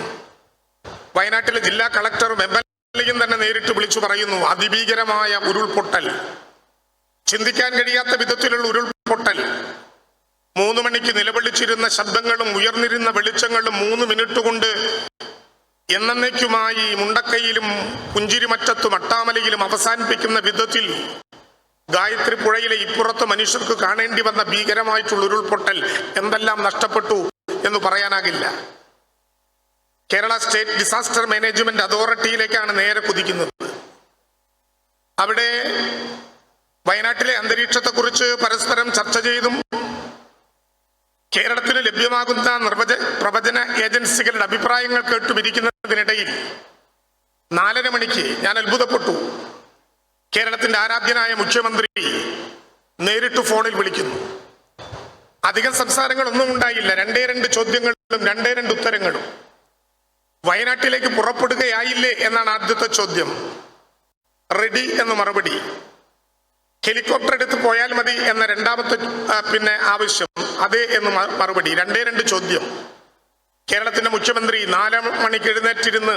വയനാട്ടിലെ ജില്ലാ കളക്ടറും MLAയും തന്നെ നേരിട്ട് വിളിച്ചു പറയുന്നു, അതിഭീകരമായ ഉരുൾപൊട്ടൽ, ചിന്തിക്കാൻ കഴിയാത്ത വിധത്തിലുള്ള ഉരുൾപൊട്ടൽ. 3 മണിക്ക് നിലവിളിച്ചിരുന്ന ശബ്ദങ്ങളും ഉയർന്നിരുന്ന വെളിച്ചങ്ങളും 3 മിനിറ്റ് കൊണ്ട് എന്നേക്കുമായി മുണ്ടക്കയിലും പുഞ്ചിരിമറ്റത്തും അട്ടാമലയിലും അവസാനിപ്പിക്കുന്ന വിധത്തിൽ ഗായത്രി പുഴയിലെ ഇപ്പുറത്ത് മനുഷ്യർക്ക് കാണേണ്ടി വന്ന ഭീകരമായിട്ടുള്ള ഉരുൾപൊട്ടൽ എന്തെല്ലാം നഷ്ടപ്പെട്ടു എന്ന് പറയാനാകില്ല. കേരള സ്റ്റേറ്റ് ഡിസാസ്റ്റർ മാനേജ്മെന്റ് അതോറിറ്റിയിലേക്കാണ് നേരെ കുതിക്കുന്നത്. അവിടെ വയനാട്ടിലെ അന്തരീക്ഷത്തെക്കുറിച്ച് പരസ്പരം ചർച്ച ചെയ്തും കേരളത്തിന് ലഭ്യമാകുന്ന പ്രവചന ഏജൻസികളുടെ അഭിപ്രായങ്ങൾ കേട്ടുപിരിക്കുന്നതിനിടയിൽ 4:30 മണിക്ക് ഞാൻ അത്ഭുതപ്പെട്ടു. കേരളത്തിന്റെ ആരാധ്യനായ മുഖ്യമന്ത്രി നേരിട്ട് ഫോണിൽ വിളിക്കുന്നു. അധികം സംസാരങ്ങളൊന്നും ഉണ്ടായില്ല. 2 ചോദ്യങ്ങളും 2 ഉത്തരങ്ങളും. വയനാട്ടിലേക്ക് പുറപ്പെടുകയായില്ലേ എന്നാണ് ആദ്യത്തെ ചോദ്യം. റെഡി എന്ന് മറുപടി. ഹെലികോപ്റ്റർ എടുത്ത് പോയാൽ മതി എന്ന രണ്ടാമത്തെ ആവശ്യം. അതെ എന്ന് മറുപടി. 2 ചോദ്യം. കേരളത്തിന്റെ മുഖ്യമന്ത്രി 4 മണിക്ക് എഴുന്നേറ്റിരുന്ന്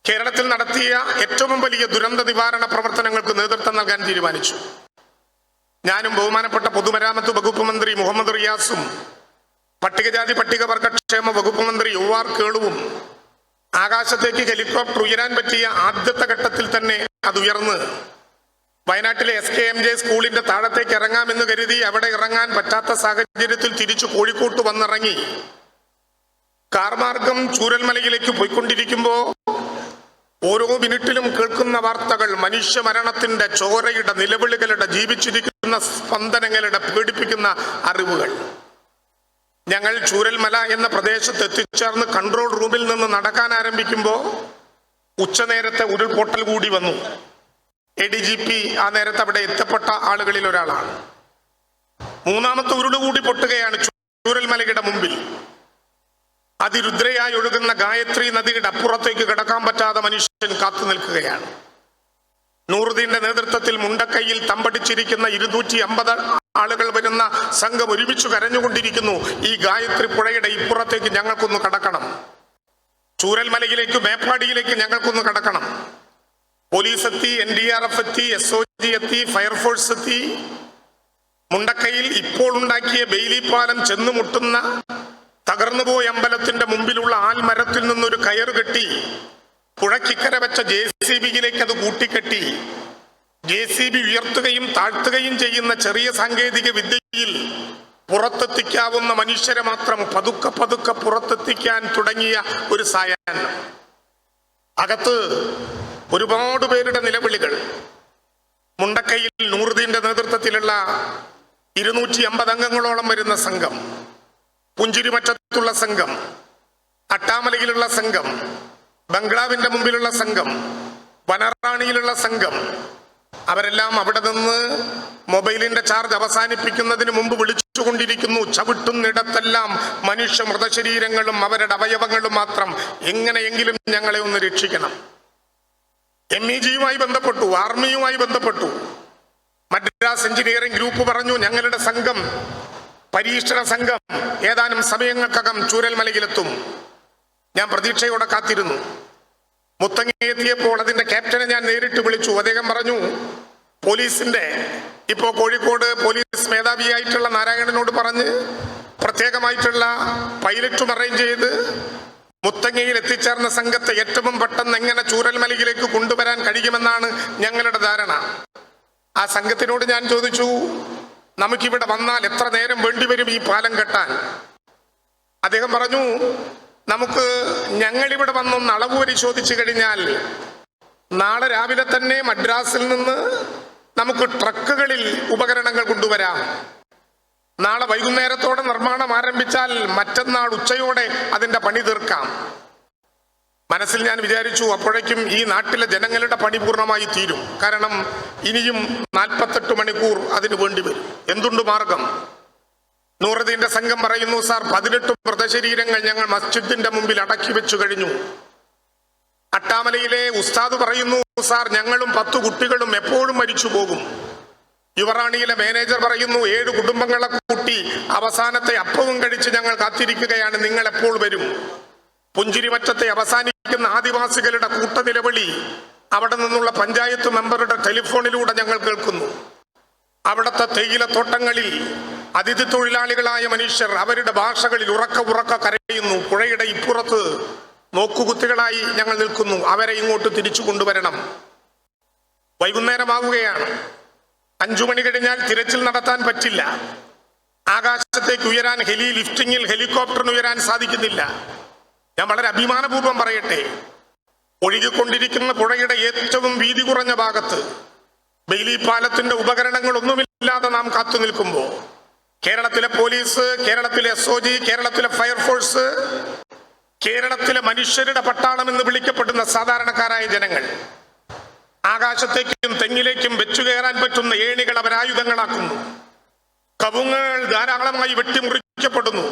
കേരളത്തിൽ നടത്തിയ ഏറ്റവും വലിയ ദുരന്ത നിവാരണ പ്രവർത്തനങ്ങൾക്ക് നേതൃത്വം നൽകാൻ തീരുമാനിച്ചു. ഞാനും ബഹുമാനപ്പെട്ട പൊതുമരാമത്ത് വകുപ്പ് മന്ത്രി മുഹമ്മദ് റിയാസും പട്ടികജാതി പട്ടികവർഗക്ഷേമ വകുപ്പ് മന്ത്രി UR കേളുവും ആകാശത്തേക്ക് ഹെലികോപ്റ്റർ ഉയരാൻ പറ്റിയ ആദ്യത്തെ ഘട്ടത്തിൽ തന്നെ അത് ഉയർന്ന് വയനാട്ടിലെ SKMJ സ്കൂളിന്റെ താഴത്തേക്ക് ഇറങ്ങാമെന്ന് കരുതി അവിടെ ഇറങ്ങാൻ പറ്റാത്ത സാഹചര്യത്തിൽ തിരിച്ചു കോഴിക്കോട്ട് വന്നിറങ്ങി കാർമാർഗം ചൂരൽമലയിലേക്ക് പോയിക്കൊണ്ടിരിക്കുമ്പോ ഓരോ മിനിറ്റിലും കേൾക്കുന്ന വാർത്തകൾ മനുഷ്യ മരണത്തിന്റെ, ചോരയുടെ, നിലവിളികളുടെ, ജീവിച്ചിരിക്കുന്ന സ്പന്ദനങ്ങളുടെ പേടിപ്പിക്കുന്ന അറിവുകൾ. ഞങ്ങൾ ചൂരൽമല എന്ന പ്രദേശത്ത് എത്തിച്ചേർന്ന് കൺട്രോൾ റൂമിൽ നിന്ന് നടക്കാൻ ആരംഭിക്കുമ്പോൾ ഉച്ചനേരത്തെ ഉരുൾപൊട്ടൽ കൂടി വന്നു. ADGP ആ നേരത്തെ അവിടെ എത്തപ്പെട്ട ആളുകളിൽ ഒരാളാണ്. 3ാമത്തെ ഉരുള് കൂടി പൊട്ടുകയാണ് ചൂരൽമലയുടെ മുമ്പിൽ. അതിരുദ്രയായി ഒഴുകുന്ന ഗായത്രി നദിയുടെ അപ്പുറത്തേക്ക് കിടക്കാൻ പറ്റാതെ മനുഷ്യൻ കാത്തു നിൽക്കുകയാണ്. നൂറുദ്ദീന്റെ നേതൃത്വത്തിൽ മുണ്ടക്കൈയിൽ തമ്പടിച്ചിരിക്കുന്ന 250 ആളുകൾ വരുന്ന സംഘം ഒരുമിച്ച് കരഞ്ഞുകൊണ്ടിരിക്കുന്നു. ഈ ഗായത്രി പുഴയുടെ ഇപ്പുറത്തേക്ക് ഞങ്ങൾക്കൊന്ന് കടക്കണം, ചൂരൽമലയിലേക്ക് മേപ്പാടിയിലേക്ക് ഞങ്ങൾക്കൊന്ന് കടക്കണം. പോലീസ് എത്തി, NDRF എത്തി, SOG എത്തി, ഫയർഫോഴ്സ് എത്തി. മുണ്ടക്കൈയിൽ ഇപ്പോൾ ഉണ്ടാക്കിയ ബെയിലി പാലം ചെന്നുമുട്ടുന്ന തകർന്നുപോയ അമ്പലത്തിന്റെ മുമ്പിലുള്ള ആൽമരത്തിൽ നിന്നൊരു കയറ് കെട്ടി പുഴക്കിക്കര വെച്ച JCBയിലേക്ക് അത് കൂട്ടിക്കെട്ടി JCB ഉയർത്തുകയും താഴ്ത്തുകയും ചെയ്യുന്ന ചെറിയ സാങ്കേതിക വിദ്യയിൽ പുറത്തെത്തിക്കാവുന്ന മനുഷ്യരെ മാത്രം പതുക്കെ പതുക്കെ പുറത്തെത്തിക്കാൻ തുടങ്ങിയ ഒരു സായാഹ്നം. അകത്ത് ഒരുപാട് പേരുടെ നിലവിളികൾ. മുണ്ടക്കൈയിൽ നൂറുദ്ദീന്റെ നേതൃത്വത്തിലുള്ള 250 അംഗങ്ങളോളം വരുന്ന സംഘം, പുഞ്ചിരിമറ്റത്തുള്ള സംഘം, അട്ടാമലയിലുള്ള സംഘം, ബംഗ്ലാവിന്റെ മുമ്പിലുള്ള സംഘം, വനറാണിയിലുള്ള സംഘം, അവരെല്ലാം അവിടെ നിന്ന് മൊബൈലിന്റെ ചാർജ് അവസാനിപ്പിക്കുന്നതിന് മുമ്പ് വിളിച്ചുകൊണ്ടിരിക്കുന്നു. ചവിട്ടുന്നിടത്തെല്ലാം മനുഷ്യ മൃതശരീരങ്ങളും അവരുടെ അവയവങ്ങളും മാത്രം. എങ്ങനെയെങ്കിലും ഞങ്ങളെ ഒന്ന് രക്ഷിക്കണം. MEG-യുമായി ബന്ധപ്പെട്ടു, ആർമിയുമായി ബന്ധപ്പെട്ടു. മദ്രാസ് എഞ്ചിനീയറിംഗ് ഗ്രൂപ്പ് പറഞ്ഞു ഞങ്ങളുടെ സംഘം, പരീക്ഷണ സംഘം ഏതാനും സമയങ്ങൾക്കകം ചൂരൽമലയിലെത്തും. ഞാൻ പ്രതീക്ഷയോടെ കാത്തിരുന്നു. മുത്തങ്ങ എത്തിയപ്പോൾ അതിന്റെ ക്യാപ്റ്റനെ ഞാൻ നേരിട്ട് വിളിച്ചു. അദ്ദേഹം പറഞ്ഞു പോലീസിന്റെ ഇപ്പോ കോഴിക്കോട് പോലീസ് മേധാവിയായിട്ടുള്ള നാരായണനോട് പറഞ്ഞ് പ്രത്യേകമായിട്ടുള്ള പൈലറ്റും അറേഞ്ച് ചെയ്ത് മുത്തങ്ങയിൽ എത്തിച്ചേർന്ന സംഘത്തെ ഏറ്റവും പെട്ടെന്ന് എങ്ങനെ ചൂരൽമലയിലേക്ക് കൊണ്ടുവരാൻ കഴിയുമെന്നാണ് ഞങ്ങളുടെ ധാരണ. ആ സംഘത്തിനോട് ഞാൻ ചോദിച്ചു, നമുക്കിവിടെ വന്നാൽ എത്ര നേരം വേണ്ടിവരും ഈ പാലം കെട്ടാൻ? അദ്ദേഹം പറഞ്ഞു, ഞങ്ങളിവിടെ വന്നൊന്ന് അളവ് പരിശോധിച്ചു കഴിഞ്ഞാൽ നാളെ രാവിലെ തന്നെ മദ്രാസിൽ നിന്ന് നമുക്ക് ട്രക്കുകളിൽ ഉപകരണങ്ങൾ കൊണ്ടുവരാം. നാളെ വൈകുന്നേരത്തോടെ നിർമ്മാണം ആരംഭിച്ചാൽ മറ്റന്നാൾ ഉച്ചയോടെ അതിന്റെ പണി തീർക്കാം. മനസ്സിൽ ഞാൻ വിചാരിച്ചു, അപ്പോഴേക്കും ഈ നാട്ടിലെ ജനങ്ങളുടെ പണി പൂർണ്ണമായി തീരും. കാരണം ഇനിയും 48 മണിക്കൂർ അതിന് വേണ്ടി വരും. എന്തുണ്ട് മാർഗം? നൂറുദ്ദീന്റെ സംഘം പറയുന്നു, സാർ 18 മൃതശരീരങ്ങൾ ഞങ്ങൾ മസ്ജിദിന്റെ മുമ്പിൽ അടക്കി വെച്ചു കഴിഞ്ഞു. അട്ടാമലയിലെ ഉസ്താദ് പറയുന്നു, സാർ ഞങ്ങളും 10 കുട്ടികളും എപ്പോഴും മരിച്ചു പോകും. യുവറാണിയിലെ മാനേജർ പറയുന്നു, 7 കുടുംബങ്ങളെ കൂട്ടി അവസാനത്തെ അപ്പവും കഴിച്ച് ഞങ്ങൾ കാത്തിരിക്കുകയാണ്, നിങ്ങൾ എപ്പോൾ വരും? പുഞ്ചിരിമറ്റത്തെ അവസാനിക്കുന്ന ആദിവാസികളുടെ കൂട്ടനിലവിളി അവിടെ നിന്നുള്ള പഞ്ചായത്ത് മെമ്പറുടെ ടെലിഫോണിലൂടെ ഞങ്ങൾ കേൾക്കുന്നു. അവിടുത്തെ തേയിലത്തോട്ടങ്ങളിൽ അതിഥി തൊഴിലാളികളായ മനുഷ്യർ അവരുടെ ഭാഷകളിൽ ഉറക്ക കരയുന്നു. പുഴയുടെ ഇപ്പുറത്ത് നോക്കുകുത്തികളായി ഞങ്ങൾ നിൽക്കുന്നു. അവരെ ഇങ്ങോട്ട് തിരിച്ചു കൊണ്ടുവരണം. വൈകുന്നേരമാവുകയാണ്. 5 മണി കഴിഞ്ഞാൽ തിരച്ചിൽ നടത്താൻ പറ്റില്ല. ആകാശത്തേക്ക് ഉയരാൻ ലിഫ്റ്റിംഗിൽ ഹെലികോപ്റ്ററിന് ഉയരാൻ സാധിക്കുന്നില്ല. ഞാൻ വളരെ അഭിമാനപൂർവ്വം പറയട്ടെ, ഒഴുകിക്കൊണ്ടിരിക്കുന്ന പുഴയുടെ ഏറ്റവും വീതി കുറഞ്ഞ ഭാഗത്ത് ബെയിലി പാലത്തിന്റെ ഉപകരണങ്ങൾ ഒന്നുമില്ലാതെ നാം കാത്തു നിൽക്കുമ്പോൾ കേരളത്തിലെ പോലീസ്, കേരളത്തിലെ SOG, കേരളത്തിലെ ഫയർഫോഴ്സ്, കേരളത്തിലെ മനുഷ്യരുടെ പട്ടാളം എന്ന് വിളിക്കപ്പെടുന്ന സാധാരണക്കാരായ ജനങ്ങൾ ആകാശത്തേക്കും തെങ്ങിലേക്കും വെച്ചുകയറാൻ പറ്റുന്ന ഏണികൾ അവരായുധങ്ങളാക്കുന്നു. കവുങ്ങുകൾ ധാരാളമായി വെട്ടിമുറിക്കപ്പെടുന്നു.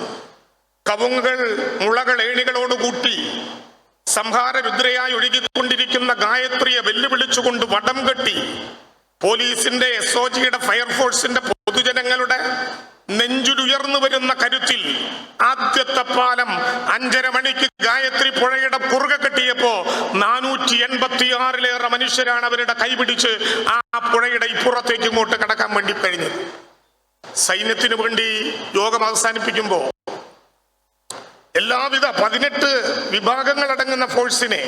കവുങ്ങുകൾ മുളകൾ ഏണികളോടുകൂട്ടി സംഹാര രുദ്രയായി ഒഴുകിക്കൊണ്ടിരിക്കുന്ന ഗായത്രിയെ വെല്ലുവിളിച്ചുകൊണ്ട് വടം കെട്ടി പോലീസിന്റെ, SOGയുടെ, ഫയർഫോഴ്സിന്റെ, പൊതുജനങ്ങളുടെ നെഞ്ചിലുയർന്നു വരുന്ന കരുത്തിൽ ആദ്യത്തെ പാലം 5:30 മണിക്ക് ഗായത്രി പുഴയുടെ കുറുകെ കെട്ടിയപ്പോ 486-ലേറെ മനുഷ്യരാണ് അവരുടെ കൈപിടിച്ച് ആ പുഴയുടെ ഇപ്പുറത്തേക്ക് ഇങ്ങോട്ട് കടക്കാൻ വേണ്ടി കഴിഞ്ഞത്. സൈന്യത്തിന് വേണ്ടി യോഗം അവസാനിപ്പിക്കുമ്പോ എല്ലാവിധ 18 വിഭാഗങ്ങൾ അടങ്ങുന്ന ഫോഴ്സിനെ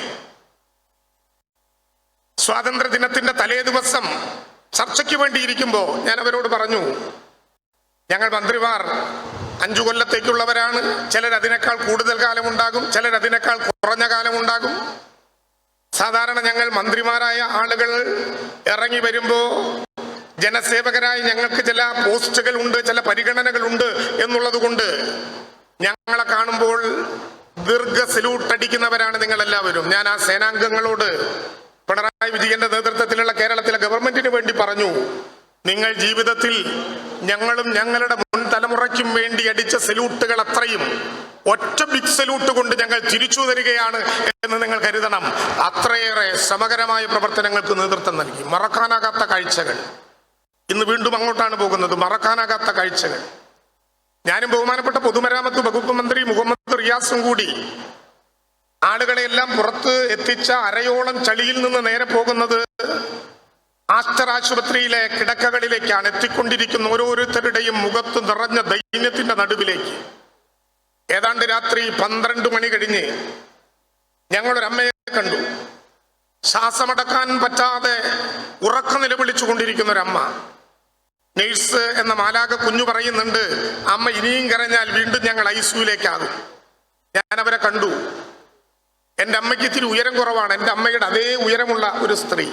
സ്വാതന്ത്ര്യ ദിനത്തിന്റെ തലേ ദിവസം ചർച്ചയ്ക്ക് വേണ്ടിയിരിക്കുമ്പോ ഞാൻ അവരോട് പറഞ്ഞു, ഞങ്ങൾ മന്ത്രിമാർ 5 കൊല്ലത്തേക്കുള്ളവരാണ്. ചിലർ അതിനേക്കാൾ കൂടുതൽ കാലമുണ്ടാകും, ചിലർ അതിനേക്കാൾ കുറഞ്ഞ കാലമുണ്ടാകും. സാധാരണ ഞങ്ങൾ മന്ത്രിമാരായ ആളുകൾ ഇറങ്ങി വരുമ്പോ ജനസേവകരായി ഞങ്ങൾക്ക് ചില പോസ്റ്റുകൾ ഉണ്ട്, ചില പരിഗണനകൾ ഉണ്ട് എന്നുള്ളത് കൊണ്ട് ഞങ്ങളെ കാണുമ്പോൾ ദീർഘ സല്യൂട്ട് അടിക്കുന്നവരാണ് നിങ്ങൾ എല്ലാവരും. ഞാൻ ആ സേനാംഗങ്ങളോട് പിണറായി വിജയന്റെ നേതൃത്വത്തിലുള്ള കേരളത്തിലെ ഗവൺമെന്റിന് വേണ്ടി പറഞ്ഞു, നിങ്ങൾ ജീവിതത്തിൽ ഞങ്ങളും ഞങ്ങളുടെ മുൻ തലമുറയ്ക്കും വേണ്ടി അടിച്ച സല്യൂട്ടുകൾ അത്രയും ഒറ്റ ബിഗ് സല്യൂട്ട് കൊണ്ട് ഞങ്ങൾ തിരിച്ചു തരികയാണ് എന്ന് നിങ്ങൾ കരുതണം. അത്രയേറെ സമഗ്രമായ പ്രവർത്തനങ്ങൾക്ക് നേതൃത്വം നൽകി. മറക്കാനാകാത്ത കാഴ്ചകൾ. ഇന്ന് വീണ്ടും അങ്ങോട്ടാണ് പോകുന്നത്. മറക്കാനാകാത്ത കാഴ്ചകൾ. ഞാനും ബഹുമാനപ്പെട്ട പൊതുമരാമത്ത് വകുപ്പ് മന്ത്രി മുഹമ്മദ് റിയാസും കൂടി ആളുകളെയെല്ലാം പുറത്ത് എത്തിച്ച അരയോളം ചളിയിൽ നിന്ന് നേരെ പോകുന്നത് ആസ്റ്റർ ആശുപത്രിയിലെ കിടക്കകളിലേക്കാണ്. എത്തിക്കൊണ്ടിരിക്കുന്ന ഓരോരുത്തരുടെയും മുഖത്ത് നിറഞ്ഞ ദൈന്യത്തിന്റെ നടുവിലേക്ക്. ഏതാണ്ട് രാത്രി 12 മണി കഴിഞ്ഞ് ഞങ്ങളൊരമ്മയെ കണ്ടു. ശ്വാസമടക്കാൻ പറ്റാതെ ഉറക്കം നിലവിളിച്ചു കൊണ്ടിരിക്കുന്ന ഒരമ്മ. നേഴ്സ് എന്ന മാലാക കുഞ്ഞു പറയുന്നുണ്ട്, അമ്മ ഇനിയും കരഞ്ഞാൽ വീണ്ടും ഞങ്ങൾ ICUയിലേക്കാകും. ഞാൻ അവരെ കണ്ടു. എൻ്റെ അമ്മയ്ക്ക് ഇത്തിരി ഉയരം കുറവാണ്. എൻ്റെ അമ്മയുടെ അതേ ഉയരമുള്ള ഒരു സ്ത്രീ.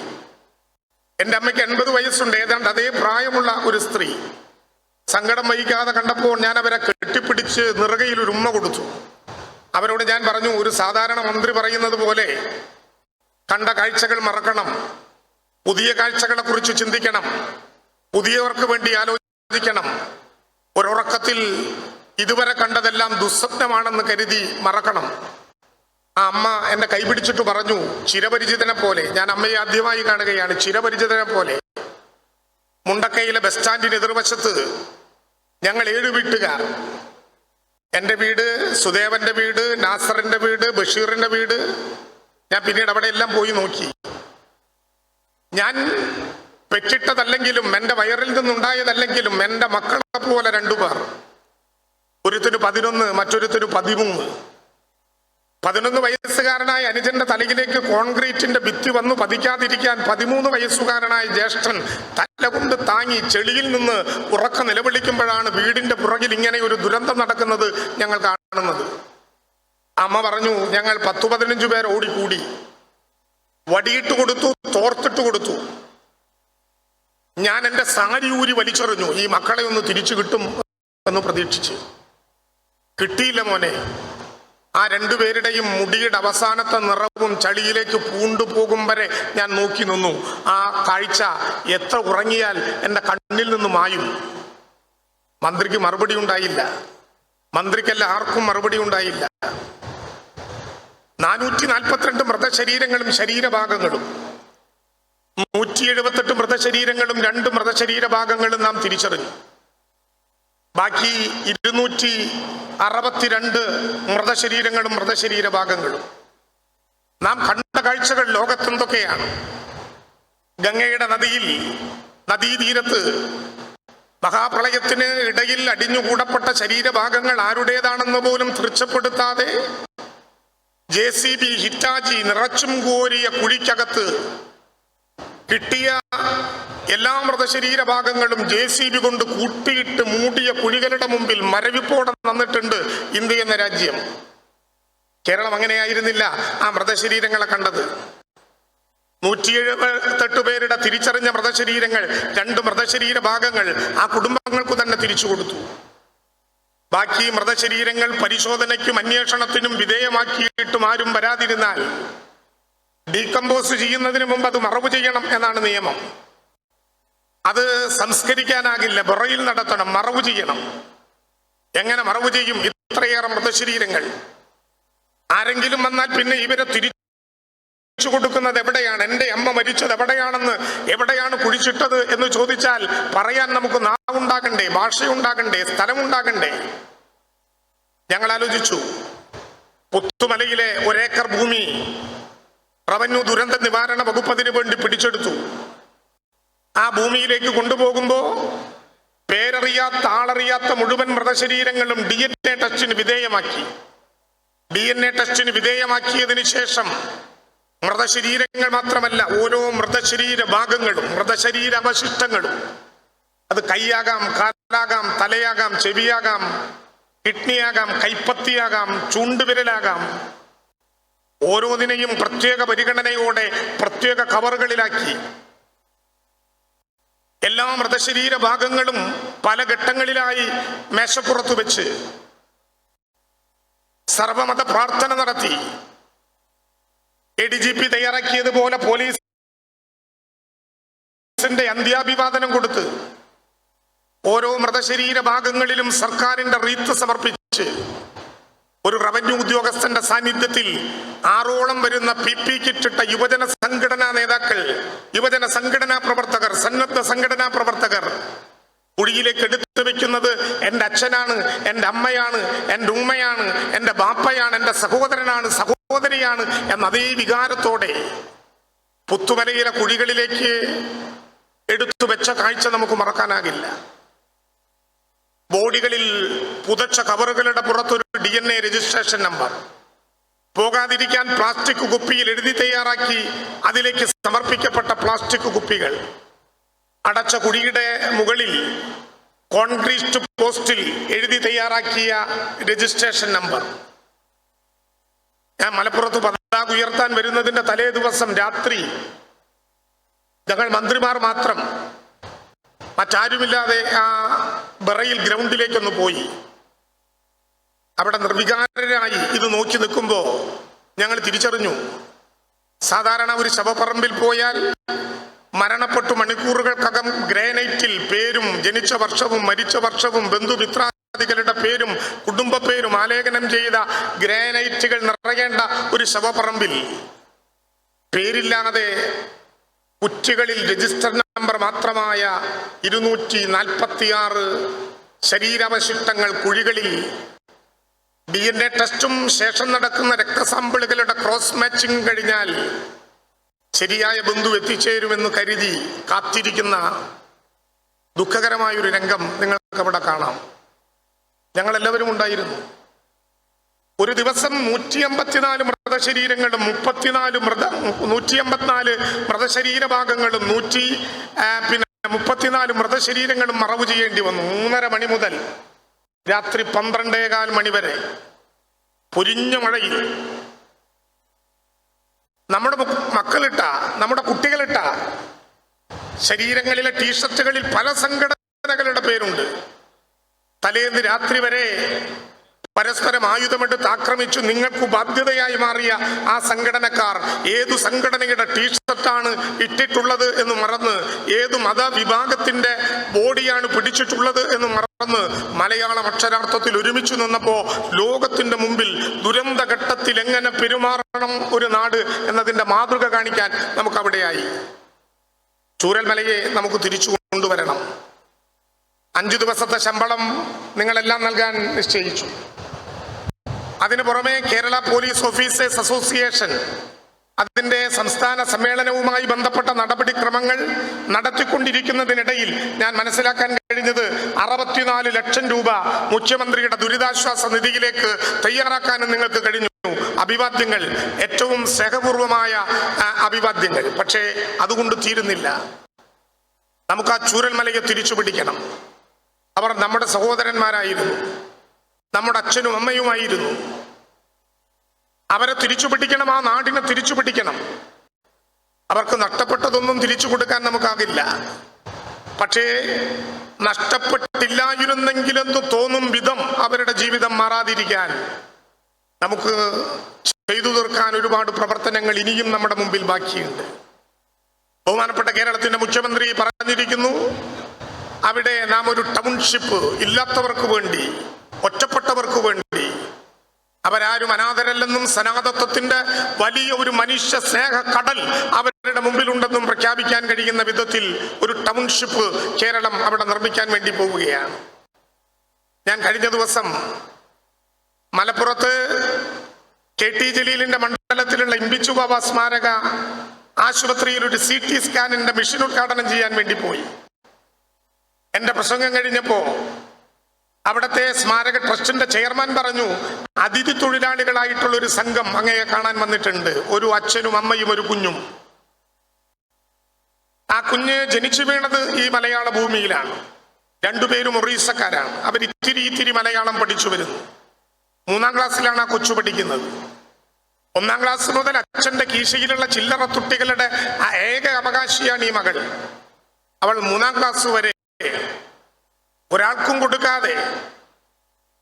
എൻ്റെ അമ്മയ്ക്ക് 80 വയസ്സുണ്ട്. ഏതാണ്ട് അതേ പ്രായമുള്ള ഒരു സ്ത്രീ. സങ്കടം വഹിക്കാതെ കണ്ടപ്പോൾ ഞാൻ അവരെ കെട്ടിപ്പിടിച്ച് നിറകയിൽ ഒരു ഉമ്മ കൊടുത്തു. അവരോട് ഞാൻ പറഞ്ഞു, ഒരു സാധാരണ മന്ത്രി പറയുന്നത് പോലെ കണ്ട കാഴ്ചകൾ മറക്കണം, പുതിയ കാഴ്ചകളെ കുറിച്ച് ചിന്തിക്കണം, പുതിയവർക്ക് വേണ്ടി ആലോചിക്കണം. ഒരുറക്കത്തിൽ ഇതുവരെ കണ്ടതെല്ലാം ദുസ്വപ്നമാണെന്ന് കരുതി മറക്കണം. ആ അമ്മ എന്നെ കൈപിടിച്ചിട്ട് പറഞ്ഞു, ചിരപരിചിതനെ പോലെ, ഞാൻ അമ്മയെ ആദ്യമായി കാണുകയാണ്, ചിരപരിചിതനെ പോലെ മുണ്ടക്കയിലെ ബസ് സ്റ്റാൻഡിന് എതിർവശത്ത് ഞങ്ങൾ 7 വീട്ടുകാർ, എൻ്റെ വീട്, സുദേവന്റെ വീട്, നാസറിന്റെ വീട്, ബഷീറിന്റെ വീട്, ഞാൻ പിന്നീട് അവിടെ എല്ലാം പോയി നോക്കി. ഞാൻ പെറ്റിട്ടതല്ലെങ്കിലും എൻ്റെ വയറിൽ നിന്നുണ്ടായതല്ലെങ്കിലും എൻ്റെ മക്കളെ പോലെ 2 പേർ, ഒരുത്തിന് 11, മറ്റൊരുത്തിന് 13. 11 വയസ്സുകാരനായ അനുജന്റെ തലയിലേക്ക് കോൺക്രീറ്റിന്റെ ഭിത്തി വന്നു പതിക്കാതിരിക്കാൻ 13 വയസ്സുകാരനായ ജ്യേഷ്ഠൻ തലകൊണ്ട് താങ്ങി ചെളിയിൽ നിന്ന് ഉറക്ക നിലവിളിക്കുമ്പോഴാണ് വീടിന്റെ പുറകിൽ ഇങ്ങനെ ഒരു ദുരന്തം നടക്കുന്നത് ഞങ്ങൾ കാണുന്നത്. അമ്മ പറഞ്ഞു, ഞങ്ങൾ 10-15 പേർ ഓടിക്കൂടി, വടിയിട്ട് കൊടുത്തു, തോർത്തിട്ട് കൊടുത്തു. ഞാൻ എൻ്റെ സാരി ഊരി വലിച്ചെറിഞ്ഞു, ഈ മക്കളെ ഒന്ന് തിരിച്ചു കിട്ടും എന്ന് പ്രതീക്ഷിച്ച്. കിട്ടിയില്ല മോനെ. ആ 2 പേരുടെയും മുടിയുടെ അവസാനത്തെ നിറവും ചളിയിലേക്ക് പൂണ്ടുപോകും വരെ ഞാൻ നോക്കി നിന്നു. ആ കാഴ്ച എത്ര ഉറങ്ങിയാൽ എൻ്റെ കണ്ണിൽ നിന്ന് മായും. മന്ത്രിക്ക് മറുപടി ഉണ്ടായില്ല, മന്ത്രിക്കല്ല ആർക്കും മറുപടി ഉണ്ടായില്ല. 442 മൃതശരീരങ്ങളും ശരീരഭാഗങ്ങളും, 178 മൃതശരീരങ്ങളും 2 മൃതശരീരഭാഗങ്ങളും നാം തിരിച്ചറിഞ്ഞു. ബാക്കി 262 മൃതശരീരങ്ങളും മൃതശരീരഭാഗങ്ങളും. നാം കണ്ട കാഴ്ചകൾ ലോകത്തെന്തൊക്കെയാണ്. ഗംഗയുടെ നദീതീരത്ത് മഹാപ്രളയത്തിന് ഇടയിൽ അടിഞ്ഞുകൂടപ്പെട്ട ശരീരഭാഗങ്ങൾ ആരുടേതാണെന്ന് പോലും തീർച്ചപ്പെടുത്താതെ JCB ഹിറ്റാച്ചി നിറച്ചും കോരിയ കുഴിക്കകത്ത് കിട്ടിയ എല്ലാ മൃതശരീരഭാഗങ്ങളും JCB കൊണ്ട് കൂട്ടിയിട്ട് മൂടിയ കുഴികളുടെ മുമ്പിൽ മരവിപ്പോടെ നിന്നിട്ടുണ്ട് ഇന്ത്യ എന്ന രാജ്യം. കേരളം അങ്ങനെയായിരുന്നില്ല ആ മൃതശരീരങ്ങളെ കണ്ടത്. 178 പേരുടെ തിരിച്ചറിഞ്ഞ മൃതശരീരങ്ങൾ, 2 മൃതശരീര ഭാഗങ്ങൾ ആ കുടുംബങ്ങൾക്ക് തന്നെ തിരിച്ചു കൊടുത്തു. ബാക്കി മൃതശരീരങ്ങൾ പരിശോധനയ്ക്കും അന്വേഷണത്തിനും വിധേയമാക്കിയിട്ടും ആരും വരാതിരുന്നാൽ ഡീകമ്പോസ് ചെയ്യുന്നതിന് മുമ്പ് അത് മറവ് ചെയ്യണം എന്നാണ് നിയമം. അത് സംസ്കരിക്കാനാകില്ല, ബുറയിൽ നടത്തണം, മറവ് ചെയ്യണം. എങ്ങനെ മറവ് ചെയ്യും ഇത്രയേറെ മൃതശരീരങ്ങൾ? ആരെങ്കിലും വന്നാൽ പിന്നെ ഇവരെ തിരിച്ചു കൊടുക്കുന്നത് എവിടെയാണ്? എൻ്റെ അമ്മ മരിച്ചത് എവിടെയാണെന്ന്, എവിടെയാണ് കുഴിച്ചിട്ടത് എന്ന് ചോദിച്ചാൽ പറയാൻ നമുക്ക് നാവുണ്ടാകണ്ടേ, ഭാഷയുണ്ടാകണ്ടേ, സ്ഥലമുണ്ടാകണ്ടേ? ഞങ്ങൾ ആലോചിച്ചു. പുത്തുമലയിലെ 1 ഏക്കർ ഭൂമി റവന്യൂ ദുരന്ത നിവാരണ വകുപ്പ് അതിനു വേണ്ടി പിടിച്ചെടുത്തു. ആ ഭൂമിയിലേക്ക് കൊണ്ടുപോകുമ്പോ പേരറിയാത്ത ആളറിയാത്ത മുഴുവൻ മൃതശരീരങ്ങളും DNA ടെസ്റ്റിന് വിധേയമാക്കി. DNA ടെസ്റ്റിന് വിധേയമാക്കിയതിനു ശേഷം മൃതശരീരങ്ങൾ മാത്രമല്ല, ഓരോ മൃതശരീര ഭാഗങ്ങളും മൃതശരീര അവശിഷ്ടങ്ങളും, അത് കൈയാകാം, കാലാകാം, തലയാകാം, ചെവിയാകാം, കിഡ്നിയാകാം, കൈപ്പത്തിയാകാം, ചൂണ്ടുവിരലാകാം, ഓരോന്നിനെയും പ്രത്യേക പരിഗണനയോടെ പ്രത്യേക കവറുകളിലാക്കി. എല്ലാ മൃതശരീര ഭാഗങ്ങളും പല ഘട്ടങ്ങളിലായി മേശപ്പുറത്ത് വെച്ച് സർവമത പ്രാർത്ഥന നടത്തി. ADGP തയ്യാറാക്കിയതുപോലെ പോലീസിന്റെ അന്ത്യാഭിവാദനം കൊടുത്ത് ഓരോ മൃതശരീര ഭാഗങ്ങളിലും സർക്കാരിന്റെ റീത്ത് സമർപ്പിച്ച് ഒരു റവന്യൂ ഉദ്യോഗസ്ഥന്റെ സാന്നിധ്യത്തിൽ 6ഓളം വരുന്ന PP കിറ്റിട്ട യുവജന സംഘടനാ നേതാക്കൾ, യുവജന സംഘടനാ പ്രവർത്തകർ, സന്നദ്ധ സംഘടനാ പ്രവർത്തകർ കുഴിയിലേക്ക് എടുത്തു വെക്കുന്നത് എൻ്റെ അച്ഛനാണ്, എൻ്റെ അമ്മയാണ്, എൻ്റെ ഉമ്മയാണ്, എൻ്റെ ബാപ്പയാണ്, എൻ്റെ സഹോദരനാണ്, സഹോദരിയാണ് എന്ന അതേ വികാരത്തോടെ പുത്തുമലയിലെ കുഴികളിലേക്ക് എടുത്തു വെച്ച കാഴ്ച നമുക്ക് മറക്കാനാകില്ല. ബോഡികളിൽ പുതച്ച കവറുകളുടെ പുറത്തൊരു DNA രജിസ്ട്രേഷൻ നമ്പർ, പോകാതിരിക്കാൻ പ്ലാസ്റ്റിക് കുപ്പിയിൽ എഴുതി തയ്യാറാക്കി അതിലേക്ക് സമർപ്പിക്കപ്പെട്ട പ്ലാസ്റ്റിക് കുപ്പികൾ, അടച്ച കുഴിയുടെ മുകളിൽ കോൺക്രീറ്റ് പോസ്റ്റിൽ എഴുതി തയ്യാറാക്കിയ രജിസ്ട്രേഷൻ നമ്പർ. ഞാൻ മലപ്പുറത്ത് പതാക ഉയർത്താൻ വരുന്നതിന്റെ തലേ ദിവസം രാത്രി ഞങ്ങൾ മന്ത്രിമാർ മാത്രം, മറ്റാരുമില്ലാതെ ആ ബറയിൽ ഗ്രൗണ്ടിലേക്കൊന്ന് പോയി. അവിടെ നിർവികാരരായി ഇത് നോക്കി നിൽക്കുമ്പോൾ ഞങ്ങൾ തിരിച്ചറിഞ്ഞു, സാധാരണ ഒരു ശവപ്പറമ്പിൽ പോയാൽ മരണപ്പെട്ടു മണിക്കൂറുകൾക്കകം ഗ്രാനൈറ്റിൽ പേരും ജനിച്ച വർഷവും മരിച്ച വർഷവും ബന്ധുമിത്രാദികളുടെ നിരപരാധികളുടെ പേരും കുടുംബ പേരും ആലേഖനം ചെയ്ത ഗ്രാനൈറ്റുകൾ നിറയേണ്ട ഒരു ശവപ്പറമ്പിൽ പേരില്ലാതെ കുറ്റികളിൽ രജിസ്റ്റർ നമ്പർ മാത്രമായ 246 ശരീരാവശിഷ്ടങ്ങൾ കുഴികളിൽ DNA ടെസ്റ്റും ശേഷം നടക്കുന്ന രക്തസാമ്പിളുകളുടെ ക്രോസ് മാച്ചിങ് കഴിഞ്ഞാൽ ശരിയായ ബന്ധു എത്തിച്ചേരുമെന്ന് കരുതി കാത്തിരിക്കുന്ന ദുഃഖകരമായൊരു രംഗം നിങ്ങൾക്ക് അവിടെ കാണാം. ഞങ്ങളെല്ലാവരും ഉണ്ടായിരുന്നു. ഒരു ദിവസം 154 മൃതശരീരങ്ങളും 154 മൃതശരീര ഭാഗങ്ങളും 34 മൃതശരീരങ്ങളും മറവ് ചെയ്യേണ്ടി വന്നു. 3:30 മണി മുതൽ രാത്രി 12:15 മണി വരെ പൊരിഞ്ഞ മഴയിൽ നമ്മുടെ മക്കളിട്ട, നമ്മുടെ കുട്ടികളിട്ട ശരീരങ്ങളിലെ ടീഷർട്ടുകളിൽ പല സംഘടനകളുടെ പേരുണ്ട്. തലേന്ന് രാത്രി വരെ പരസ്പരം ആയുധമെടുത്ത് ആക്രമിച്ചു നിങ്ങൾക്ക് ബാധ്യതയായി മാറിയ ആ സംഘടനക്കാർ ഏതു സംഘടനയുടെ ടീഷർട്ടാണ് ഇട്ടിട്ടുള്ളത് എന്ന് മറന്ന്, ഏതു മതവിഭാഗത്തിന്റെ ബോഡിയാണ് പിടിച്ചിട്ടുള്ളത് എന്ന് മറന്ന് മലയാളം അക്ഷരാർത്ഥത്തിൽ ഒരുമിച്ച് നിന്നപ്പോ ലോകത്തിന്റെ മുമ്പിൽ ദുരന്ത ഘട്ടത്തിൽ എങ്ങനെ പെരുമാറണം ഒരു നാട് എന്നതിന്റെ മാതൃക കാണിക്കാൻ നമുക്ക് അവിടെയായി. ചൂരൽമലയെ നമുക്ക് തിരിച്ചു കൊണ്ടുവരണം. 5 ദിവസത്തെ ശമ്പളം നിങ്ങളെല്ലാം നൽകാൻ നിശ്ചയിച്ചു. അതിനു പുറമെ കേരള പോലീസ് ഓഫീസേഴ്സ് അസോസിയേഷൻ അതിന്റെ സംസ്ഥാന സമ്മേളനവുമായി ബന്ധപ്പെട്ട നടപടിക്രമങ്ങൾ നടത്തിക്കൊണ്ടിരിക്കുന്നതിനിടയിൽ ഞാൻ മനസ്സിലാക്കാൻ കഴിഞ്ഞത് 64 ലക്ഷം രൂപ മുഖ്യമന്ത്രിയുടെ ദുരിതാശ്വാസ നിധിയിലേക്ക് തയ്യാറാക്കാനും നിങ്ങൾക്ക് കഴിഞ്ഞു. അഭിവാദ്യങ്ങൾ, ഏറ്റവും സ്നേഹപൂർവമായ അഭിവാദ്യങ്ങൾ. പക്ഷേ അതുകൊണ്ട് തീരുന്നില്ല. നമുക്ക് ആ ചൂരൽമലയെ തിരിച്ചു പിടിക്കണം. അവർ നമ്മുടെ സഹോദരന്മാരായിരുന്നു, നമ്മുടെ അച്ഛനും അമ്മയുമായിരുന്നു. അവരെ തിരിച്ചു പിടിക്കണം, ആ നാടിനെ തിരിച്ചു പിടിക്കണം. അവർക്ക് നഷ്ടപ്പെട്ടതൊന്നും തിരിച്ചു കൊടുക്കാൻ നമുക്കാകില്ല. പക്ഷേ നഷ്ടപ്പെട്ടില്ലായിരുന്നെങ്കിലെന്ന് തോന്നും വിധം അവരുടെ ജീവിതം മാറാതിരിക്കാൻ നമുക്ക് ചെയ്തു തീർക്കാൻ ഒരുപാട് പ്രവർത്തനങ്ങൾ ഇനിയും നമ്മുടെ മുമ്പിൽ ബാക്കിയുണ്ട്. ബഹുമാനപ്പെട്ട കേരളത്തിന്റെ മുഖ്യമന്ത്രി പറഞ്ഞിരിക്കുന്നു, അവിടെ നാം ഒരു ടൗൺഷിപ്പ് ഇല്ലാത്തവർക്ക് വേണ്ടി, ഒറ്റപ്പെട്ടവർക്ക് വേണ്ടി, അവരാരും അനാഥരല്ലെന്നും സനാതത്വത്തിന്റെ വലിയ ഒരു മനുഷ്യ സ്നേഹ കടൽ അവരുടെ മുമ്പിലുണ്ടെന്നും പ്രഖ്യാപിക്കാൻ കഴിയുന്ന വിധത്തിൽ ഒരു ടൗൺഷിപ്പ് കേരളം അവിടെ നിർമ്മിക്കാൻ വേണ്ടി പോവുകയാണ്. ഞാൻ കഴിഞ്ഞ ദിവസം മലപ്പുറത്ത് KT ജലീലിന്റെ മണ്ഡലത്തിലുള്ള ഇമ്പിച്ചു ബാബ സ്മാരക ആശുപത്രിയിൽ ഒരു CT സ്കാനിന്റെ മെഷീൻ ഉദ്ഘാടനം ചെയ്യാൻ വേണ്ടി പോയി. എന്റെ പ്രസംഗം കഴിഞ്ഞപ്പോ അവിടുത്തെ സ്മാരക ട്രസ്റ്റിന്റെ ചെയർമാൻ പറഞ്ഞു, അതിഥി തൊഴിലാളികളായിട്ടുള്ള ഒരു സംഘം അങ്ങയെ കാണാൻ വന്നിട്ടുണ്ട്. ഒരു അച്ഛനും അമ്മയും ഒരു കുഞ്ഞും. ആ കുഞ്ഞ് ജനിച്ചു വീണത് ഈ മലയാള ഭൂമിയിലാണ്. 2 പേരും ഒറീസക്കാരാണ്. അവർ ഇത്തിരി മലയാളം പഠിച്ചു വരുന്നു. 3-ാം ക്ലാസ്സിലാണ് ആ കൊച്ചു പഠിക്കുന്നത്. 1-ാം ക്ലാസ് മുതൽ അച്ഛന്റെ കീശയിലുള്ള ചില്ലറ തുട്ടികളുടെ ഏക അവകാശിയാണ് ഈ മകൾ. അവൾ 3-ാം ക്ലാസ് വരെ ഒരാൾക്കും കൊടുക്കാതെ,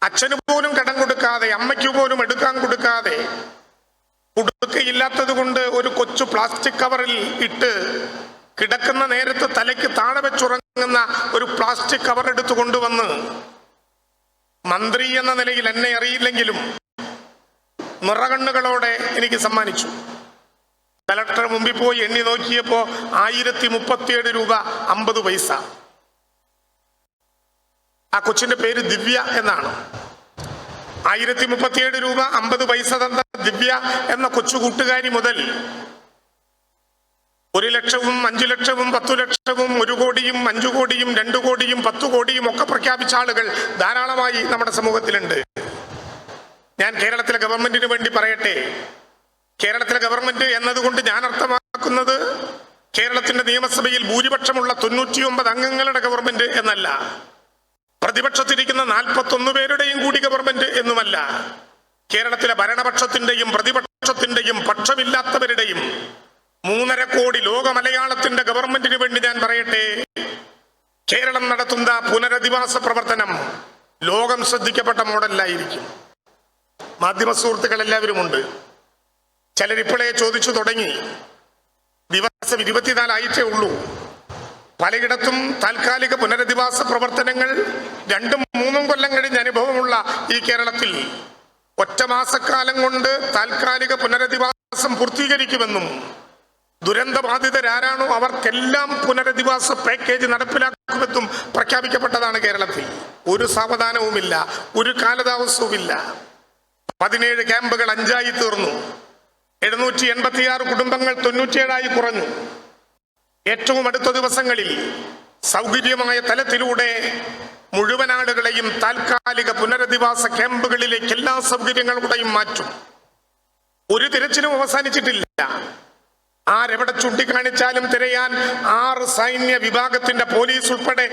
അച്ഛന് പോലും കടം കൊടുക്കാതെ, അമ്മയ്ക്ക് പോലും എടുക്കാൻ കൊടുക്കാതെ, കൊടുക്കയില്ലാത്തത് കൊണ്ട് ഒരു കൊച്ചു പ്ലാസ്റ്റിക് കവറിൽ ഇട്ട് കിടക്കുന്ന നേരത്ത് തലയ്ക്ക് താഴെ വെച്ചുറങ്ങുന്ന ഒരു പ്ലാസ്റ്റിക് കവർ എടുത്തു കൊണ്ടുവന്ന് മന്ത്രി എന്ന നിലയിൽ എന്നെ അറിയില്ലെങ്കിലും നിറകണ്ണുകളോടെ എനിക്ക് സമ്മാനിച്ചു. കലക്ടർ മുമ്പിൽ പോയി എണ്ണി നോക്കിയപ്പോ 1037 രൂപ 50 പൈസ. ആ കൊച്ചിന്റെ പേര് ദിവ്യ എന്നാണ്. 1037 രൂപ 50 പൈസ തന്ന ദിവ്യ എന്ന കൊച്ചു കൂട്ടുകാരി മുതൽ 1 ലക്ഷവും 5 ലക്ഷവും 10 ലക്ഷവും 1 കോടിയും 5 കോടിയും 2 കോടിയും 10 കോടിയും ഒക്കെ പ്രഖ്യാപിച്ച ആളുകൾ ധാരാളമായി നമ്മുടെ സമൂഹത്തിലുണ്ട്. ഞാൻ കേരളത്തിലെ ഗവൺമെന്റിന് വേണ്ടി പറയട്ടെ, കേരളത്തിലെ ഗവൺമെന്റ് എന്നതുകൊണ്ട് ഞാൻ അർത്ഥമാക്കുന്നത് കേരളത്തിന്റെ നിയമസഭയിൽ ഭൂരിപക്ഷമുള്ള 99 അംഗങ്ങളുടെ ഗവൺമെന്റ് എന്നല്ല, പ്രതിപക്ഷത്തിരിക്കുന്ന 41 പേരുടെയും കൂടി ഗവൺമെന്റ് എന്നുമല്ല. കേരളത്തിലെ ഭരണപക്ഷത്തിന്റെയും പ്രതിപക്ഷത്തിന്റെയും പക്ഷമില്ലാത്തവരുടെയും 3.5 കോടി ലോക മലയാളത്തിന്റെ ഗവൺമെന്റിന് വേണ്ടി ഞാൻ പറയട്ടെ, കേരളം നടത്തുന്ന പുനരധിവാസ പ്രവർത്തനം ലോകം ശ്രദ്ധിക്കപ്പെട്ട മോഡലിലായിരിക്കും. മാധ്യമ സുഹൃത്തുക്കൾ എല്ലാവരും ഉണ്ട്. ചിലരിപ്പോഴേ ചോദിച്ചു തുടങ്ങി, ദിവസം 24 ആയിട്ടേ ഉള്ളൂ, പലയിടത്തും താൽക്കാലിക പുനരധിവാസ പ്രവർത്തനങ്ങൾ 2-3 കൊല്ലം കഴിഞ്ഞ അനുഭവമുള്ള ഈ കേരളത്തിൽ ഒറ്റ മാസക്കാലം കൊണ്ട് താൽക്കാലിക പുനരധിവാസം പൂർത്തീകരിക്കുമെന്നും ദുരന്തബാധിതരാരാണോ അവർക്കെല്ലാം പുനരധിവാസ പാക്കേജ് നടപ്പിലാക്കുമെന്നും പ്രഖ്യാപിക്കപ്പെട്ടതാണ് കേരളത്തിൽ. ഒരു സാവധാനവുമില്ല, ഒരു കാലതാമസവുമില്ല. 17 ക്യാമ്പുകൾ 5ആയി തീർന്നു. 786 കുടുംബങ്ങൾ 97ആയി കുറഞ്ഞു. ഏറ്റവും അടുത്ത ദിവസങ്ങളിൽ സൗകര്യമായ തലത്തിലൂടെ മുഴുവൻ ആളുകളെയും താൽക്കാലിക പുനരധിവാസ ക്യാമ്പുകളിലേക്ക് എല്ലാ സൗകര്യങ്ങളുടെയും മാറ്റും. ഒരു തിരച്ചിലും അവസാനിച്ചിട്ടില്ല. ആരെവിടെ ചൂണ്ടിക്കാണിച്ചാലും തിരയാൻ 6 സൈന്യ വിഭാഗത്തിന്റെ പോലീസ് ഉൾപ്പെടെ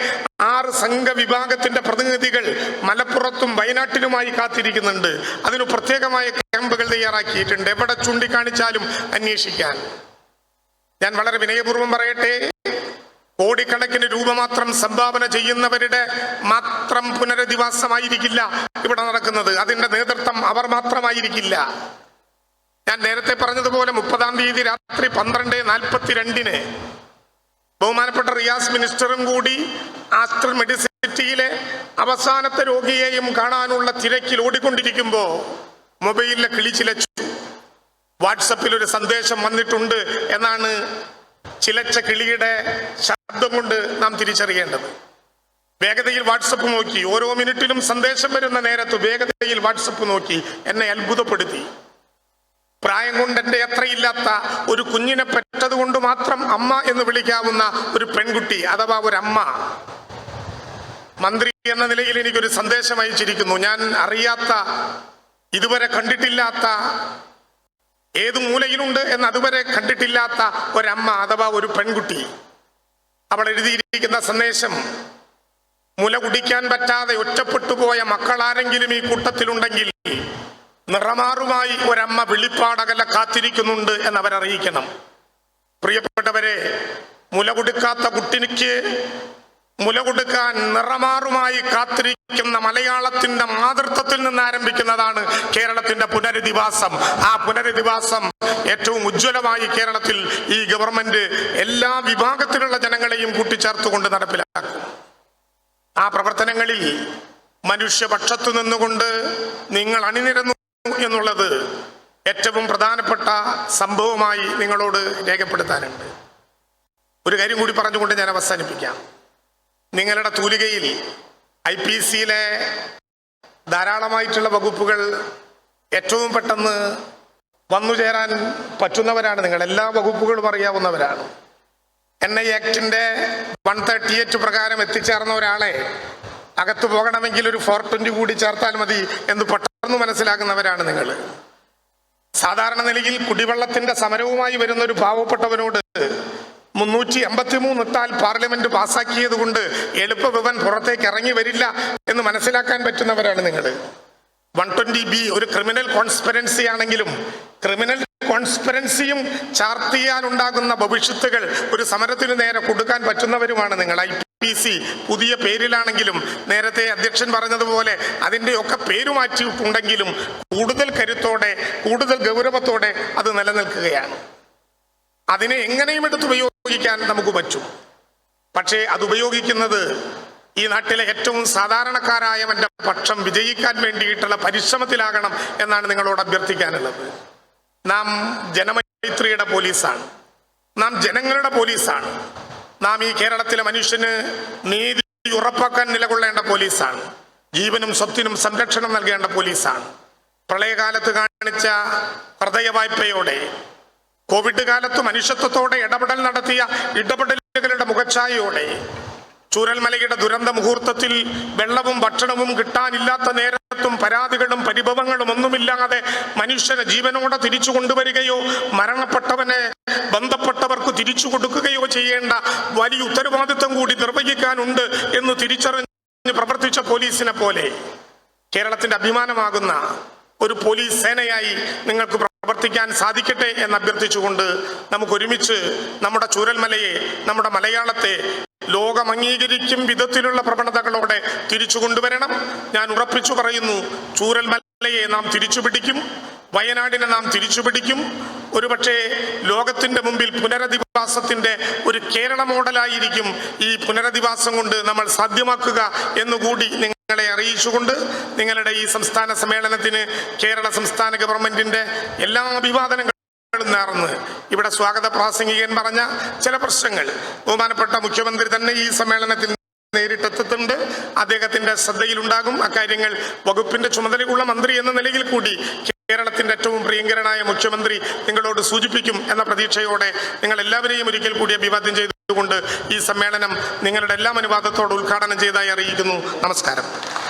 6 സംഘ വിഭാഗത്തിന്റെ പ്രതിനിധികൾ മലപ്പുറത്തും വയനാട്ടിലുമായി കാത്തിരിക്കുന്നുണ്ട്. അതിന് പ്രത്യേകമായ ക്യാമ്പുകൾ തയ്യാറാക്കിയിട്ടുണ്ട്. എവിടെ ചൂണ്ടിക്കാണിച്ചാലും അന്വേഷിക്കാൻ. ഞാൻ വളരെ വിനയപൂർവ്വം പറയട്ടെ, കോടിക്കണക്കിന് രൂപ മാത്രം സംഭാവന ചെയ്യുന്നവരുടെ മാത്രം പുനരധിവാസമായിരിക്കില്ല ഇവിടെ നടക്കുന്നത്. അതിന്റെ നേതൃത്വം അവർ മാത്രമായിരിക്കില്ല. ഞാൻ നേരത്തെ പറഞ്ഞതുപോലെ 30-ാം തീയതി രാത്രി 12:42 ബഹുമാനപ്പെട്ട റിയാസ് മിനിസ്റ്ററും കൂടി ആസ്റ്റർ മെഡിസിറ്റിയിലെ അവസാനത്തെ രോഗിയെയും കാണാനുള്ള തിരക്കിൽ ഓടിക്കൊണ്ടിരിക്കുമ്പോൾ മൊബൈലിലെ കിളിച്ചിലച്ചു. വാട്സപ്പിൽ ഒരു സന്ദേശം വന്നിട്ടുണ്ട് എന്നാണ് ചിലച്ച കിളിയുടെ ശബ്ദം കൊണ്ട് നാം തിരിച്ചറിയേണ്ടത്. വേഗതയിൽ വാട്സപ്പ് നോക്കി, ഓരോ മിനിറ്റിലും സന്ദേശം വരുന്ന നേരത്ത് വേഗതയിൽ വാട്സപ്പ് നോക്കി. എന്നെ അത്ഭുതപ്പെടുത്തി. പ്രായം കൊണ്ട് എന്റെ എത്രയില്ലാത്ത ഒരു കുഞ്ഞിനെ പെറ്റത് കൊണ്ട് മാത്രം അമ്മ എന്ന് വിളിക്കാവുന്ന ഒരു പെൺകുട്ടി അഥവാ ഒരമ്മ മന്ത്രി എന്ന നിലയിൽ എനിക്കൊരു സന്ദേശം അയച്ചിരിക്കുന്നു. ഞാൻ അറിയാത്ത, ഇതുവരെ കണ്ടിട്ടില്ലാത്ത, ഏതു മൂലയിലുണ്ട് എന്ന് അതുവരെ കണ്ടിട്ടില്ലാത്ത ഒരമ്മ അഥവാ ഒരു പെൺകുട്ടി. അവൾ എഴുതിയിരിക്കുന്ന സന്ദേശം: മുല കുടിക്കാൻ പറ്റാതെ ഒറ്റപ്പെട്ടു പോയ മക്കളാരെങ്കിലും ഈ കൂട്ടത്തിലുണ്ടെങ്കിൽ നിറമാറുമായി ഒരമ്മ വെളിപ്പാടകല കാത്തിരിക്കുന്നുണ്ട് എന്നവരറിയിക്കണം. പ്രിയപ്പെട്ടവരെ, മുല കൊടുക്കാത്ത കുട്ടിക്ക് മുല കൊടുക്കാൻ നിറമാറുമായി കാത്തിരിക്കുന്ന മലയാളത്തിന്റെ മാതൃത്വത്തിൽ നിന്ന് ആരംഭിക്കുന്നതാണ് കേരളത്തിന്റെ പുനരധിവാസം. ആ പുനരധിവാസം ഏറ്റവും ഉജ്ജ്വലമായി കേരളത്തിൽ ഈ ഗവൺമെന്റ് എല്ലാ വിഭാഗത്തിലുള്ള ജനങ്ങളെയും കൂട്ടിച്ചേർത്തുകൊണ്ട് നടപ്പിലാക്കും. ആ പ്രവർത്തനങ്ങളിൽ മനുഷ്യപക്ഷത്തു നിന്നുകൊണ്ട് നിങ്ങൾ അണിനിരന്നു എന്നുള്ളത് ഏറ്റവും പ്രധാനപ്പെട്ട സംഭവമായി നിങ്ങളോട് രേഖപ്പെടുത്താനുണ്ട്. ഒരു കാര്യം കൂടി പറഞ്ഞുകൊണ്ട് ഞാൻ അവസാനിപ്പിക്കാം. നിങ്ങളുടെ തൂലികയിൽ IPCയിലെ ധാരാളമായിട്ടുള്ള വകുപ്പുകൾ ഏറ്റവും പെട്ടെന്ന് വന്നുചേരാൻ പറ്റുന്നവരാണ് നിങ്ങൾ. എല്ലാ വകുപ്പുകളും അറിയാവുന്നവരാണ്. NI ആക്ടിന്റെ 138 പ്രകാരം എത്തിച്ചേർന്ന ഒരാളെ അകത്തു പോകണമെങ്കിൽ ഒരു 420 കൂടി ചേർത്താൽ മതി എന്ന് പെട്ടെന്ന് മനസ്സിലാക്കുന്നവരാണ് നിങ്ങൾ. സാധാരണ നിലയിൽ കുടിവെള്ളത്തിന്റെ സമരവുമായി വരുന്ന ഒരു പാവപ്പെട്ടവനോട് 383 ഇട്ടാൽ പാർലമെന്റ് പാസ്സാക്കിയത് കൊണ്ട് എളുപ്പവിവൻ പുറത്തേക്ക് ഇറങ്ങി വരില്ല എന്ന് മനസ്സിലാക്കാൻ പറ്റുന്നവരാണ് നിങ്ങൾ. 120B ഒരു ക്രിമിനൽ കോൺസ്പിറൻസി ആണെങ്കിലും ക്രിമിനൽ കോൺസ്പിറൻസിയും ചാർത്തിയാൽ ഉണ്ടാകുന്ന ഭവിഷ്യത്തുകൾ ഒരു സമരത്തിന് നേരെ കൊടുക്കാൻ പറ്റുന്നവരുമാണ് നിങ്ങൾ. IPC പുതിയ പേരിലാണെങ്കിലും നേരത്തെ അധ്യക്ഷൻ പറഞ്ഞതുപോലെ അതിൻ്റെയൊക്കെ പേര് മാറ്റിയിട്ടുണ്ടെങ്കിലും കൂടുതൽ കരുത്തോടെ, കൂടുതൽ ഗൗരവത്തോടെ അത് നിലനിൽക്കുകയാണ്. അതിനെ എങ്ങനെയും എടുത്ത് ഉപയോഗിക്കാൻ നമുക്ക് പറ്റും. പക്ഷേ അത് ഉപയോഗിക്കുന്നത് ഈ നാട്ടിലെ ഏറ്റവും സാധാരണക്കാരായവന്റെ പക്ഷം വിജയിക്കാൻ വേണ്ടിയിട്ടുള്ള പരിശ്രമത്തിലാകണം എന്നാണ് നിങ്ങളോട് അഭ്യർത്ഥിക്കാനുള്ളത്. നാം ജനമൈത്രിയുടെ പോലീസാണ്. നാം ജനങ്ങളുടെ പോലീസാണ്. നാം ഈ കേരളത്തിലെ മനുഷ്യന് നീതി ഉറപ്പാക്കാൻ നിലകൊള്ളേണ്ട പോലീസാണ്. ജീവനും സ്വത്തിനും സംരക്ഷണം നൽകേണ്ട പോലീസാണ്. പ്രളയകാലത്ത് കാണിച്ച ഹൃദയവായ്പയോടെ, കോവിഡ് കാലത്ത് മനുഷ്യത്വത്തോടെ ഇടപെടൽ നടത്തിയ ഇടപെടലുകളുടെ മുഖച്ഛായയോടെ, ചൂരൽമലയുടെ ദുരന്ത മുഹൂർത്തത്തിൽ വെള്ളവും ഭക്ഷണവും കിട്ടാനില്ലാത്ത നേരത്തും പരാതികളും പരിഭവങ്ങളും ഒന്നുമില്ലാതെ മനുഷ്യനെ ജീവനോടെ തിരിച്ചു കൊണ്ടുവരികയോ മരണപ്പെട്ടവനെ ബന്ധപ്പെട്ടവർക്ക് തിരിച്ചു കൊടുക്കുകയോ ചെയ്യേണ്ട വലിയ ഉത്തരവാദിത്വം കൂടി നിർവഹിക്കാനുണ്ട് എന്ന് തിരിച്ചറിഞ്ഞ് പ്രവർത്തിച്ച പോലീസിനെ പോലെ കേരളത്തിന്റെ അഭിമാനമാകുന്ന ഒരു പോലീസ് സേനയായി നിങ്ങൾക്ക് പ്രവർത്തിക്കാൻ സാധിക്കട്ടെ എന്ന് അഭ്യർത്ഥിച്ചുകൊണ്ട് നമുക്ക് ഒരുമിച്ച് നമ്മുടെ ചൂരൽമലയെ, നമ്മുടെ മലയാളത്തെ ലോകം അംഗീകരിക്കും വിധത്തിലുള്ള പ്രവണതകളോടെ തിരിച്ചു കൊണ്ടുവരണം. ഞാൻ ഉറപ്പിച്ചു പറയുന്നു, ചൂരൽമലയെ നാം തിരിച്ചു പിടിക്കും. വയനാടിനെ നാം തിരിച്ചുപിടിക്കും. ഒരുപക്ഷെ ലോകത്തിന്റെ മുമ്പിൽ പുനരധിവാസത്തിന്റെ ഒരു കേരള മോഡലായിരിക്കും ഈ പുനരധിവാസം കൊണ്ട് നമ്മൾ സാധ്യമാക്കുക എന്നുകൂടി നിങ്ങളെ അറിയിച്ചുകൊണ്ട് നിങ്ങളുടെ ഈ സംസ്ഥാന സമ്മേളനത്തിന് കേരള സംസ്ഥാന ഗവൺമെന്റിന്റെ എല്ലാ അഭിവാദനങ്ങളും നേർന്ന് ഇവിടെ സ്വാഗത പ്രാസംഗികൻ പറഞ്ഞ ചില പ്രശ്നങ്ങൾ ബഹുമാനപ്പെട്ട മുഖ്യമന്ത്രി തന്നെ ഈ സമ്മേളനത്തിൽ നേരിട്ടെത്തുന്നുണ്ട്. അദ്ദേഹത്തിന്റെ ശ്രദ്ധയിലുണ്ടാകും. അക്കാര്യങ്ങൾ വകുപ്പിന്റെ ചുമതലയുള്ള മന്ത്രി എന്ന നിലയിൽ കൂടി കേരളത്തിന്റെ ഏറ്റവും പ്രിയങ്കരനായ മുഖ്യമന്ത്രി നിങ്ങളോട് സൂചിപ്പിക്കും എന്ന പ്രതീക്ഷയോടെ നിങ്ങൾ എല്ലാവരെയും ഒരിക്കൽ കൂടി അഭിവാദ്യം ചെയ്തുകൊണ്ട് ഈ സമ്മേളനം നിങ്ങളുടെ എല്ലാ അനുവാദത്തോടെ ഉദ്ഘാടനം ചെയ്തതായി അറിയിക്കുന്നു. നമസ്കാരം.